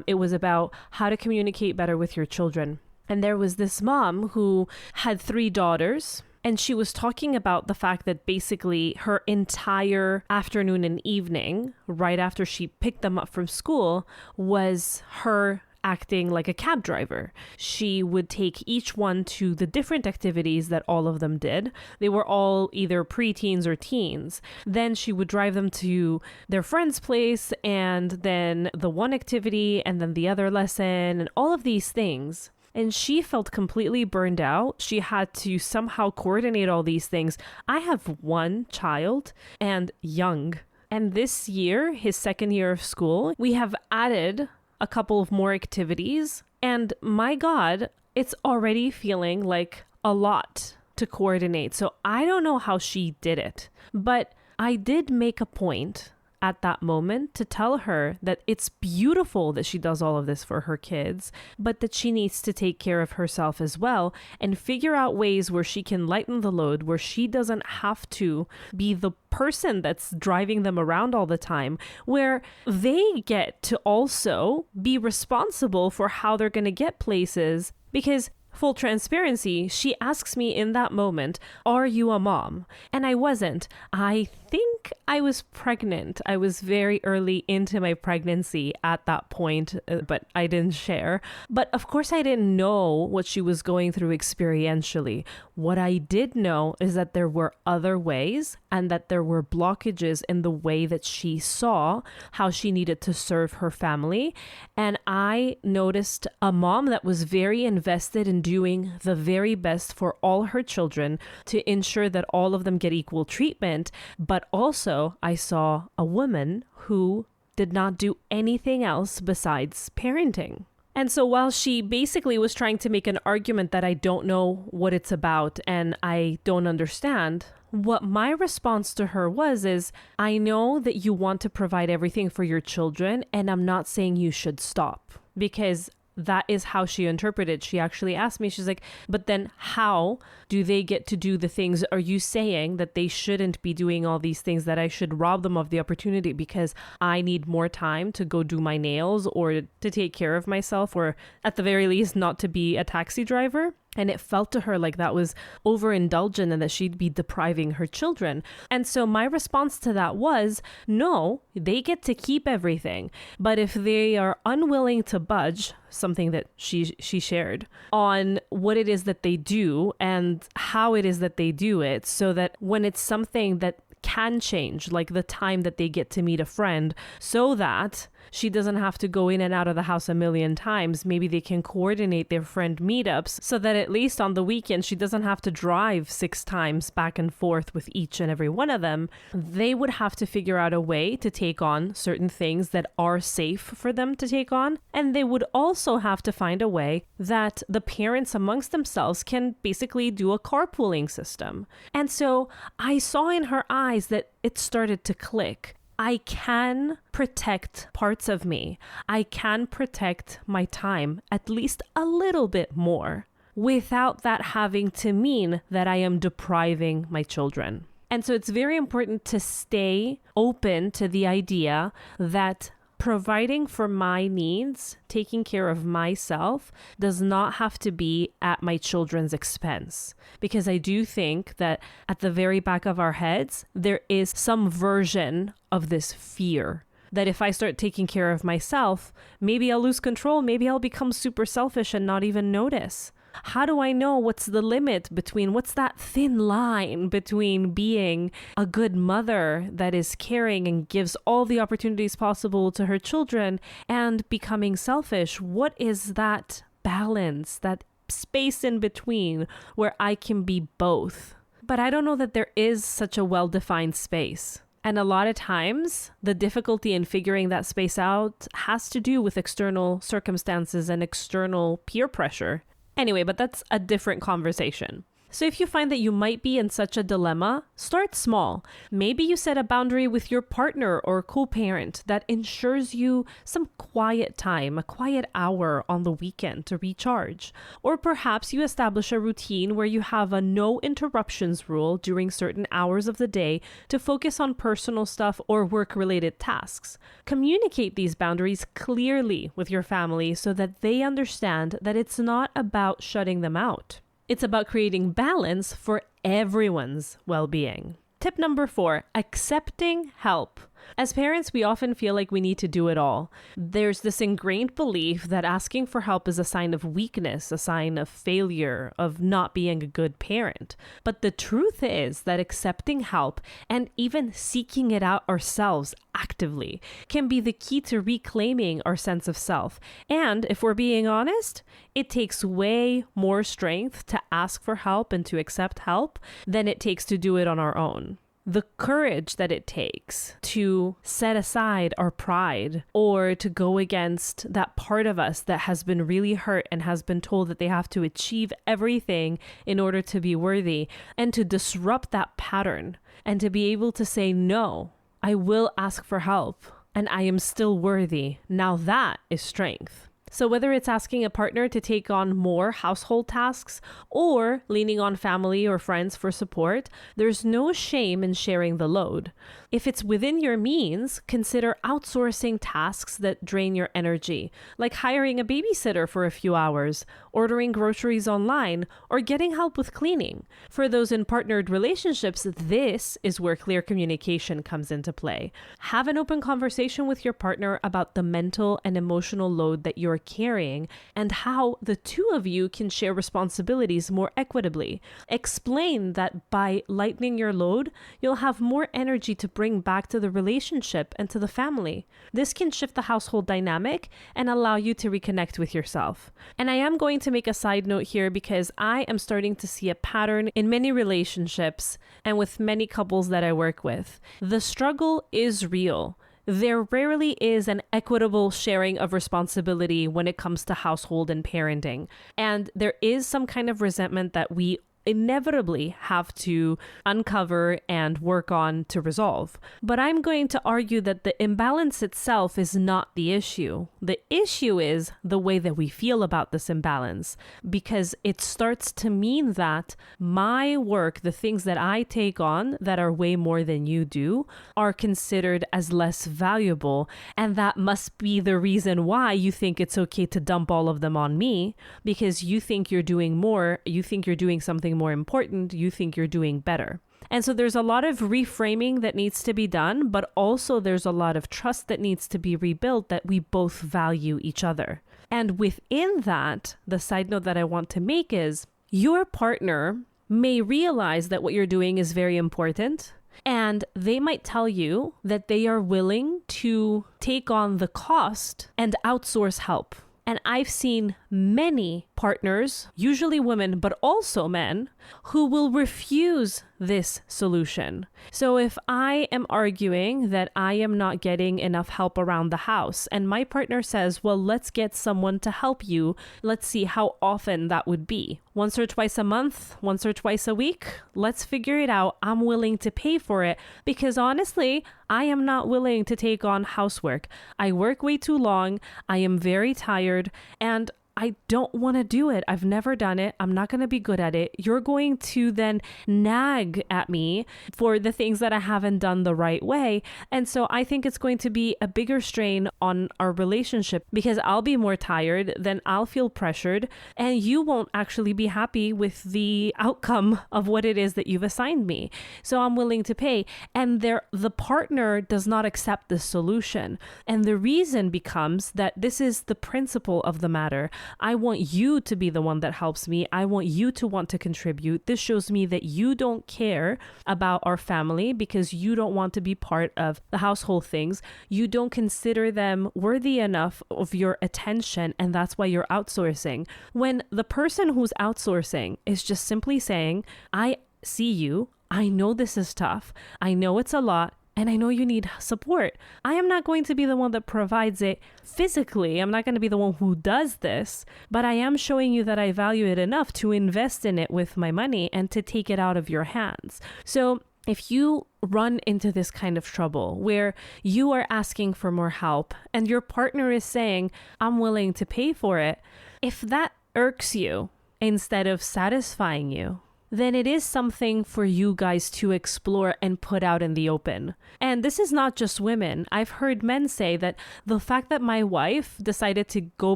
It was about how to communicate better with your children. And there was this mom who had 3 daughters. And she was talking about the fact that basically her entire afternoon and evening, right after she picked them up from school, was her acting like a cab driver. She would take each one to the different activities that all of them did. They were all either preteens or teens. Then she would drive them to their friend's place, and then the one activity, and then the other lesson, and all of these things. And she felt completely burned out. She had to somehow coordinate all these things. I have 1 child and young. And this year, his 2nd year of school, we have added a couple of more activities. And my God, it's already feeling like a lot to coordinate. So I don't know how she did it. But I did make a point at that moment to tell her that it's beautiful that she does all of this for her kids, but that she needs to take care of herself as well and figure out ways where she can lighten the load, where she doesn't have to be the person that's driving them around all the time, where they get to also be responsible for how they're going to get places. Because full transparency, she asks me in that moment, "Are you a mom?" And I wasn't. I think I was pregnant. I was very early into my pregnancy at that point, but I didn't share. But of course, I didn't know what she was going through experientially. What I did know is that there were other ways and that there were blockages in the way that she saw how she needed to serve her family. And I noticed a mom that was very invested in doing the very best for all her children to ensure that all of them get equal treatment. But also, I saw a woman who did not do anything else besides parenting. And so while she basically was trying to make an argument that I don't know what it's about and I don't understand, what my response to her is, I know that you want to provide everything for your children, and I'm not saying you should stop, because that is how she interpreted. She actually asked me, she's like, but then how do they get to do the things? Are you saying that they shouldn't be doing all these things, that I should rob them of the opportunity because I need more time to go do my nails or to take care of myself, or at the very least not to be a taxi driver? And it felt to her like that was overindulgent and that she'd be depriving her children. And so my response to that was, no, they get to keep everything. But if they are unwilling to budge, something that she shared, on what it is that they do and how it is that they do it, so that when it's something that can change, like the time that they get to meet a friend, so that she doesn't have to go in and out of the house a million times. Maybe they can coordinate their friend meetups so that at least on the weekend, she doesn't have to drive 6 times back and forth with each and every one of them. They would have to figure out a way to take on certain things that are safe for them to take on. And they would also have to find a way that the parents amongst themselves can basically do a carpooling system. And so I saw in her eyes that it started to click. I can protect parts of me. I can protect my time at least a little bit more without that having to mean that I am depriving my children. And so it's very important to stay open to the idea that providing for my needs, taking care of myself, does not have to be at my children's expense. Because I do think that at the very back of our heads, there is some version of this fear that if I start taking care of myself, maybe I'll lose control, maybe I'll become super selfish and not even notice. How do I know what's the limit between, what's that thin line between being a good mother that is caring and gives all the opportunities possible to her children and becoming selfish? What is that balance, that space in between where I can be both? But I don't know that there is such a well-defined space. And a lot of times, the difficulty in figuring that space out has to do with external circumstances and external peer pressure. Anyway, but that's a different conversation. So if you find that you might be in such a dilemma, start small. Maybe you set a boundary with your partner or co-parent that ensures you some quiet time, a quiet hour on the weekend to recharge. Or perhaps you establish a routine where you have a no interruptions rule during certain hours of the day to focus on personal stuff or work-related tasks. Communicate these boundaries clearly with your family so that they understand that it's not about shutting them out. It's about creating balance for everyone's well-being. Tip number 4, accepting help. As parents, we often feel like we need to do it all. There's this ingrained belief that asking for help is a sign of weakness, a sign of failure, of not being a good parent. But the truth is that accepting help and even seeking it out ourselves actively can be the key to reclaiming our sense of self. And if we're being honest, it takes way more strength to ask for help and to accept help than it takes to do it on our own. The courage that it takes to set aside our pride or to go against that part of us that has been really hurt and has been told that they have to achieve everything in order to be worthy, and to disrupt that pattern and to be able to say, no, I will ask for help and I am still worthy. Now that is strength. So whether it's asking a partner to take on more household tasks or leaning on family or friends for support, there's no shame in sharing the load. If it's within your means, consider outsourcing tasks that drain your energy, like hiring a babysitter for a few hours, ordering groceries online, or getting help with cleaning. For those in partnered relationships, this is where clear communication comes into play. Have an open conversation with your partner about the mental and emotional load that you're carrying and how the two of you can share responsibilities more equitably. Explain that by lightening your load, you'll have more energy to bring back to the relationship and to the family. This can shift the household dynamic and allow you to reconnect with yourself. And I am going to make a side note here because I am starting to see a pattern in many relationships and with many couples that I work with. The struggle is real. There rarely is an equitable sharing of responsibility when it comes to household and parenting. And there is some kind of resentment that we inevitably have to uncover and work on to resolve. But I'm going to argue that the imbalance itself is not the issue. The issue is the way that we feel about this imbalance, because it starts to mean that my work, the things that I take on that are way more than you do, are considered as less valuable. And that must be the reason why you think it's okay to dump all of them on me, because you think you're doing more, you think you're doing something more important, you think you're doing better. And so there's a lot of reframing that needs to be done, but also there's a lot of trust that needs to be rebuilt that we both value each other. And within that, the side note that I want to make is your partner may realize that what you're doing is very important, and they might tell you that they are willing to take on the cost and outsource help. And I've seen many partners, usually women, but also men, who will refuse this solution. So if I am arguing that I am not getting enough help around the house and my partner says, well, let's get someone to help you. Let's see how often that would be. Once or twice a month, once or twice a week. Let's figure it out. I'm willing to pay for it because honestly, I am not willing to take on housework. I work way too long. I am very tired and I don't want to do it. I've never done it. I'm not going to be good at it. You're going to then nag at me for the things that I haven't done the right way. And so I think it's going to be a bigger strain on our relationship because I'll be more tired, then I'll feel pressured, and you won't actually be happy with the outcome of what it is that you've assigned me. So I'm willing to pay. And the partner does not accept this solution. And the reason becomes that this is the principle of the matter. I want you to be the one that helps me. I want you to want to contribute. This shows me that you don't care about our family because you don't want to be part of the household things. You don't consider them worthy enough of your attention, and that's why you're outsourcing. When the person who's outsourcing is just simply saying, I see you. I know this is tough. I know it's a lot. and I know you need support. I am not going to be the one that provides it physically. I'm not going to be the one who does this, but I am showing you that I value it enough to invest in it with my money and to take it out of your hands. So if you run into this kind of trouble where you are asking for more help and your partner is saying, I'm willing to pay for it, if that irks you instead of satisfying you, then it is something for you guys to explore and put out in the open. And this is not just women. I've heard men say that the fact that my wife decided to go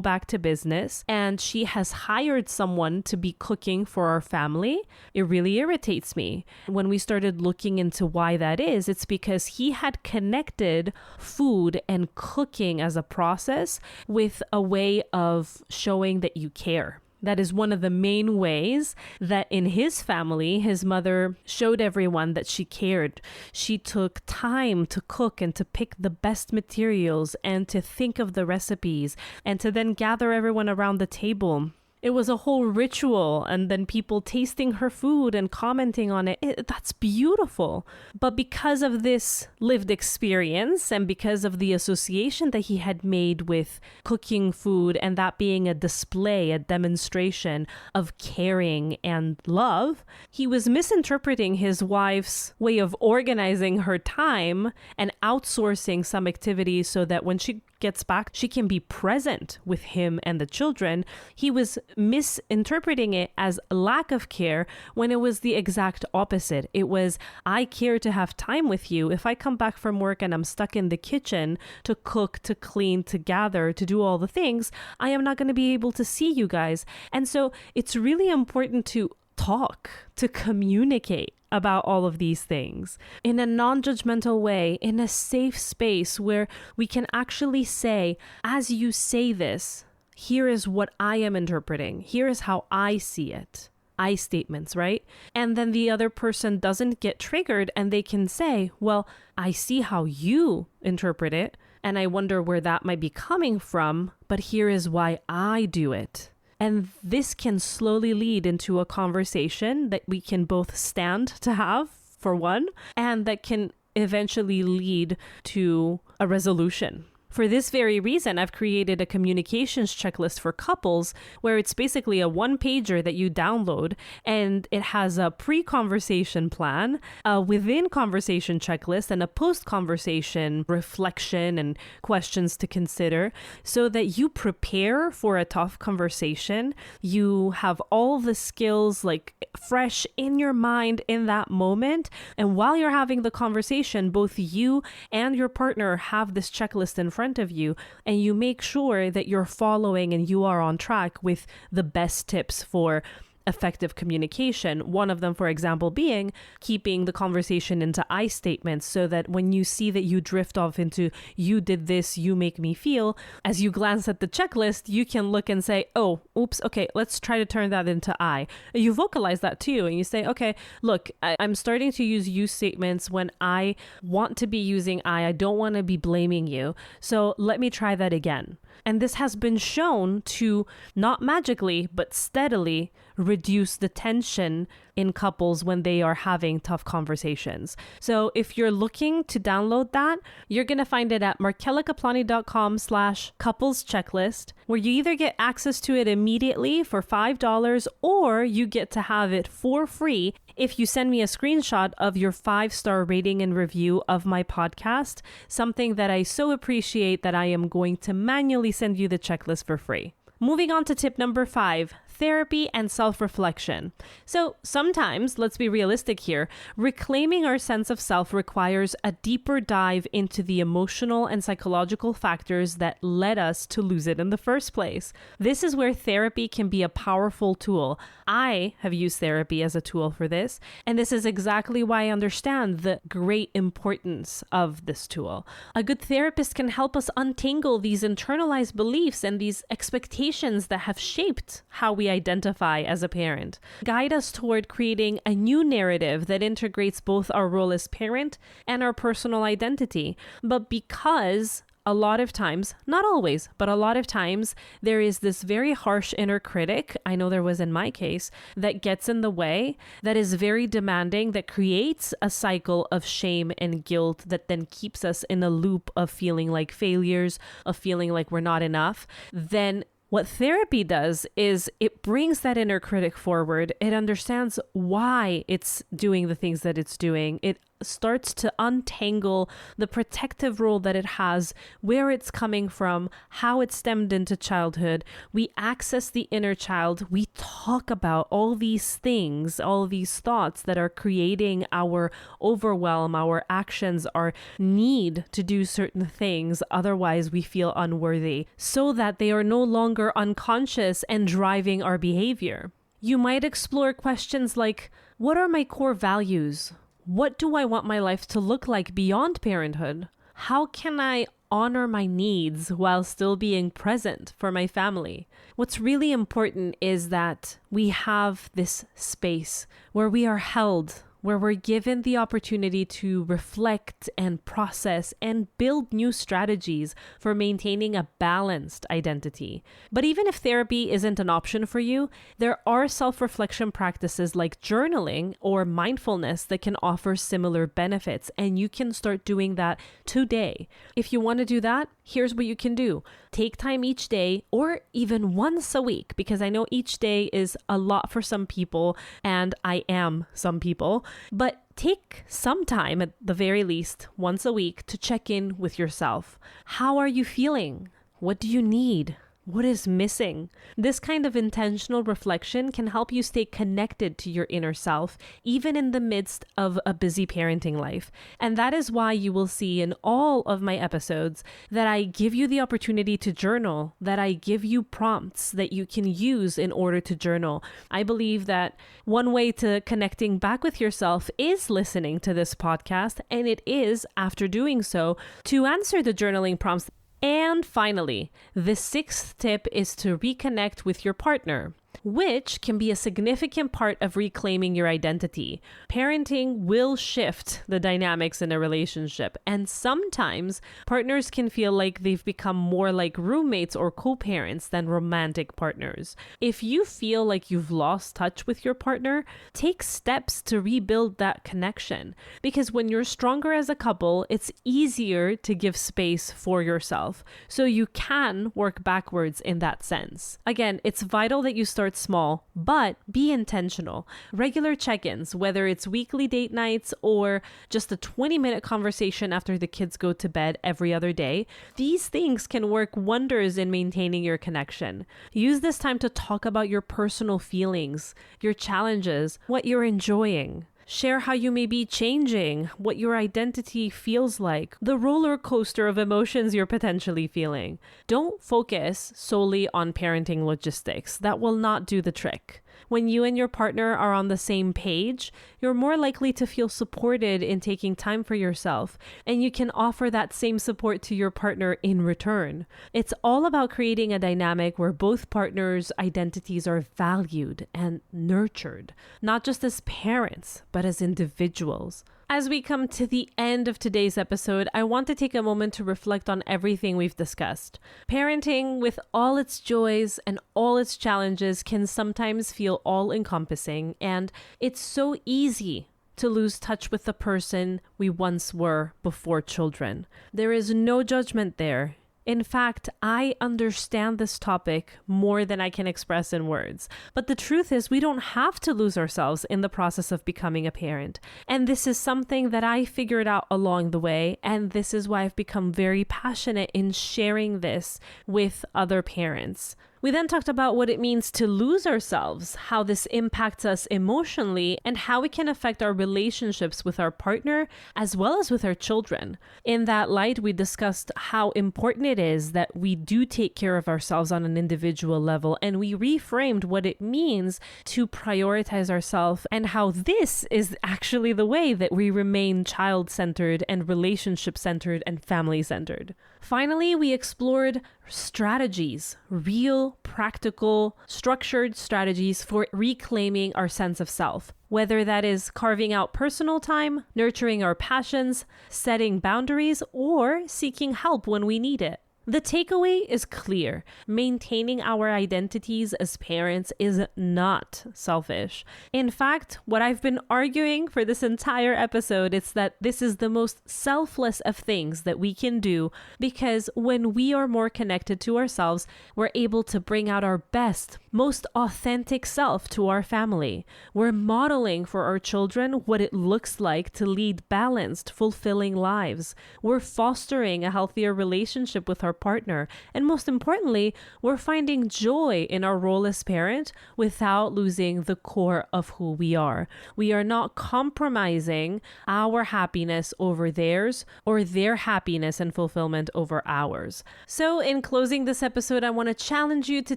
back to business and she has hired someone to be cooking for our family, it really irritates me. When we started looking into why that is, it's because he had connected food and cooking as a process with a way of showing that you care. That is one of the main ways that in his family, his mother showed everyone that she cared. She took time to cook and to pick the best materials and to think of the recipes and to then gather everyone around the table. It was a whole ritual, and then people tasting her food and commenting on it. That's beautiful. But because of this lived experience and because of the association that he had made with cooking food and that being a display, a demonstration of caring and love, he was misinterpreting his wife's way of organizing her time and outsourcing some activities so that when she gets back, she can be present with him and the children. He was misinterpreting it as lack of care when it was the exact opposite. It was, I care to have time with you. If I come back from work and I'm stuck in the kitchen to cook, to clean, to gather, to do all the things, I am not going to be able to see you guys. And so it's really important to talk, to communicate about all of these things in a non-judgmental way, in a safe space where we can actually say, as you say this, here is what I am interpreting. Here is how I see it. I statements, right? And then the other person doesn't get triggered and they can say, well, I see how you interpret it and I wonder where that might be coming from, but here is why I do it. And this can slowly lead into a conversation that we can both stand to have, for one, and that can eventually lead to a resolution. For this very reason, I've created a communications checklist for couples where it's basically a one-pager that you download, and it has a pre-conversation plan, a within-conversation checklist, and a post-conversation reflection and questions to consider so that you prepare for a tough conversation. You have all the skills like fresh in your mind in that moment. And while you're having the conversation, both you and your partner have this checklist in front of you, and you make sure that you're following and you are on track with the best tips for effective communication. One of them, for example, being keeping the conversation into I statements so that when you see that you drift off into you did this, you make me feel, as you glance at the checklist, you can look and say, oh, oops, okay, let's try to turn that into I. You vocalize that too, and you say, okay, look, I'm starting to use you statements when I want to be using I don't want to be blaming you. So let me try that again. And this has been shown to not magically, but steadily reduce the tension in couples when they are having tough conversations. So if you're looking to download that, you're going to find it at markelakaplani.com/couples checklist, where you either get access to it immediately for $5 or you get to have it for free if you send me a screenshot of your 5-star rating and review of my podcast, something that I so appreciate that I am going to manually send you the checklist for free. Moving on to tip number 5, therapy and self-reflection. So sometimes, let's be realistic here, reclaiming our sense of self requires a deeper dive into the emotional and psychological factors that led us to lose it in the first place. This is where therapy can be a powerful tool. I have used therapy as a tool for this, and this is exactly why I understand the great importance of this tool. A good therapist can help us untangle these internalized beliefs and these expectations that have shaped how we identify as a parent, guide us toward creating a new narrative that integrates both our role as parent and our personal identity. But because a lot of times, not always, but a lot of times, there is this very harsh inner critic, I know there was in my case, that gets in the way, that is very demanding, that creates a cycle of shame and guilt that then keeps us in a loop of feeling like failures, of feeling like we're not enough. Then what therapy does is it brings that inner critic forward. It understands why it's doing the things that it's doing. It starts to untangle the protective role that it has, where it's coming from, how it stemmed into childhood. We access the inner child. We talk about all these things, all these thoughts that are creating our overwhelm, our actions, our need to do certain things. Otherwise, we feel unworthy, so that they are no longer unconscious and driving our behavior. You might explore questions like, what are my core values? What do I want my life to look like beyond parenthood? How can I honor my needs while still being present for my family? What's really important is that we have this space where we are held, where we're given the opportunity to reflect and process and build new strategies for maintaining a balanced identity. But even if therapy isn't an option for you, there are self-reflection practices like journaling or mindfulness that can offer similar benefits, and you can start doing that today. If you want to do that, here's what you can do. Take time each day or even once a week, because I know each day is a lot for some people, and I am some people, but take some time at the very least once a week to check in with yourself. How are you feeling? What do you need? What is missing? This kind of intentional reflection can help you stay connected to your inner self, even in the midst of a busy parenting life. And that is why you will see in all of my episodes that I give you the opportunity to journal, that I give you prompts that you can use in order to journal. I believe that one way to connecting back with yourself is listening to this podcast, and it is, after doing so, to answer the journaling prompts. And finally, the sixth tip is to reconnect with your partner, which can be a significant part of reclaiming your identity. Parenting will shift the dynamics in a relationship, and sometimes partners can feel like they've become more like roommates or co-parents than romantic partners. If you feel like you've lost touch with your partner, take steps to rebuild that connection, because when you're stronger as a couple, it's easier to give space for yourself, so you can work backwards in that sense. Again, it's vital that you start small, but be intentional. Regular check-ins, whether it's weekly date nights or just a 20-minute conversation after the kids go to bed every other day, these things can work wonders in maintaining your connection. Use this time to talk about your personal feelings, your challenges, what you're enjoying. Share how you may be changing, what your identity feels like, the roller coaster of emotions you're potentially feeling. Don't focus solely on parenting logistics. That will not do the trick. When you and your partner are on the same page, you're more likely to feel supported in taking time for yourself, and you can offer that same support to your partner in return. It's all about creating a dynamic where both partners' identities are valued and nurtured, not just as parents, but as individuals. As we come to the end of today's episode, I want to take a moment to reflect on everything we've discussed. Parenting, with all its joys and all its challenges, can sometimes feel all-encompassing, and it's so easy to lose touch with the person we once were before children. There is no judgment there. In fact, I understand this topic more than I can express in words. But the truth is, we don't have to lose ourselves in the process of becoming a parent. And this is something that I figured out along the way. And this is why I've become very passionate in sharing this with other parents. We then talked about what it means to lose ourselves, how this impacts us emotionally, and how it can affect our relationships with our partner as well as with our children. In that light, we discussed how important it is that we do take care of ourselves on an individual level, and we reframed what it means to prioritize ourselves and how this is actually the way that we remain child-centered and relationship-centered and family-centered. Finally, we explored strategies, real, practical, structured strategies for reclaiming our sense of self. Whether that is carving out personal time, nurturing our passions, setting boundaries, or seeking help when we need it. The takeaway is clear. Maintaining our identities as parents is not selfish. In fact, what I've been arguing for this entire episode is that this is the most selfless of things that we can do, because when we are more connected to ourselves, we're able to bring out our best, most authentic self to our family. We're modeling for our children what it looks like to lead balanced, fulfilling lives. We're fostering a healthier relationship with our partner. And most importantly, we're finding joy in our role as parent without losing the core of who we are. We are not compromising our happiness over theirs or their happiness and fulfillment over ours. So in closing this episode, I want to challenge you to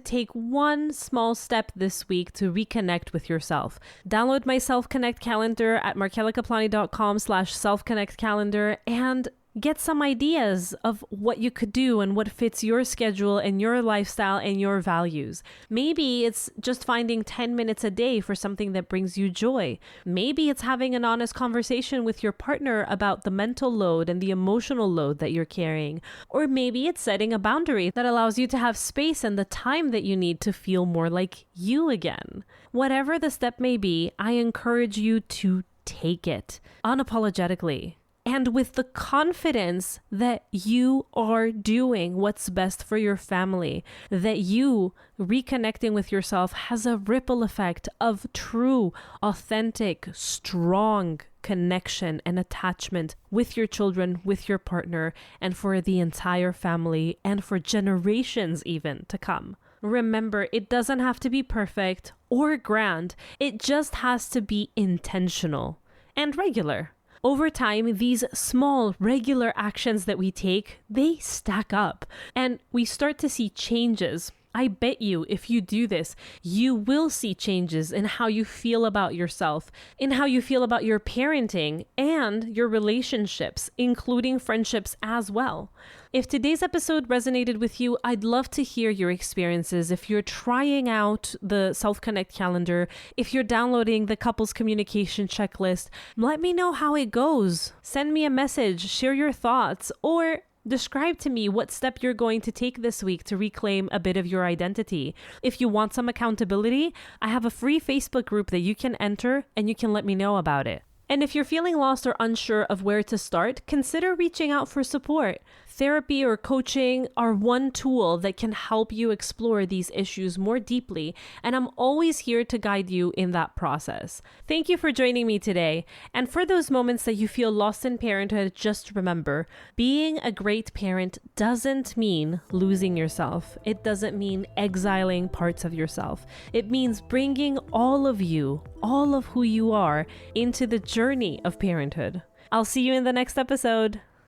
take one small step this week to reconnect with yourself. Download my Self-Connect calendar at markelikaplani.com/self-connect calendar and get some ideas of what you could do and what fits your schedule and your lifestyle and your values. Maybe it's just finding 10 minutes a day for something that brings you joy. Maybe it's having an honest conversation with your partner about the mental load and the emotional load that you're carrying. Or maybe it's setting a boundary that allows you to have space and the time that you need to feel more like you again. Whatever the step may be, I encourage you to take it unapologetically. And with the confidence that you are doing what's best for your family, that you reconnecting with yourself has a ripple effect of true, authentic, strong connection and attachment with your children, with your partner, and for the entire family, and for generations even to come. Remember, it doesn't have to be perfect or grand. It just has to be intentional and regular. Over time, these small, regular actions that we take, they stack up and we start to see changes. I bet you if you do this, you will see changes in how you feel about yourself, in how you feel about your parenting and your relationships, including friendships as well. If today's episode resonated with you, I'd love to hear your experiences. If you're trying out the Self-Connect calendar, if you're downloading the couples communication checklist, let me know how it goes. Send me a message, share your thoughts, or describe to me what step you're going to take this week to reclaim a bit of your identity. If you want some accountability, I have a free Facebook group that you can enter and you can let me know about it. And if you're feeling lost or unsure of where to start, consider reaching out for support. Therapy or coaching are one tool that can help you explore these issues more deeply, and I'm always here to guide you in that process. Thank you for joining me today. And for those moments that you feel lost in parenthood, just remember, being a great parent doesn't mean losing yourself. It doesn't mean exiling parts of yourself. It means bringing all of you, all of who you are, into the journey of parenthood. I'll see you in the next episode.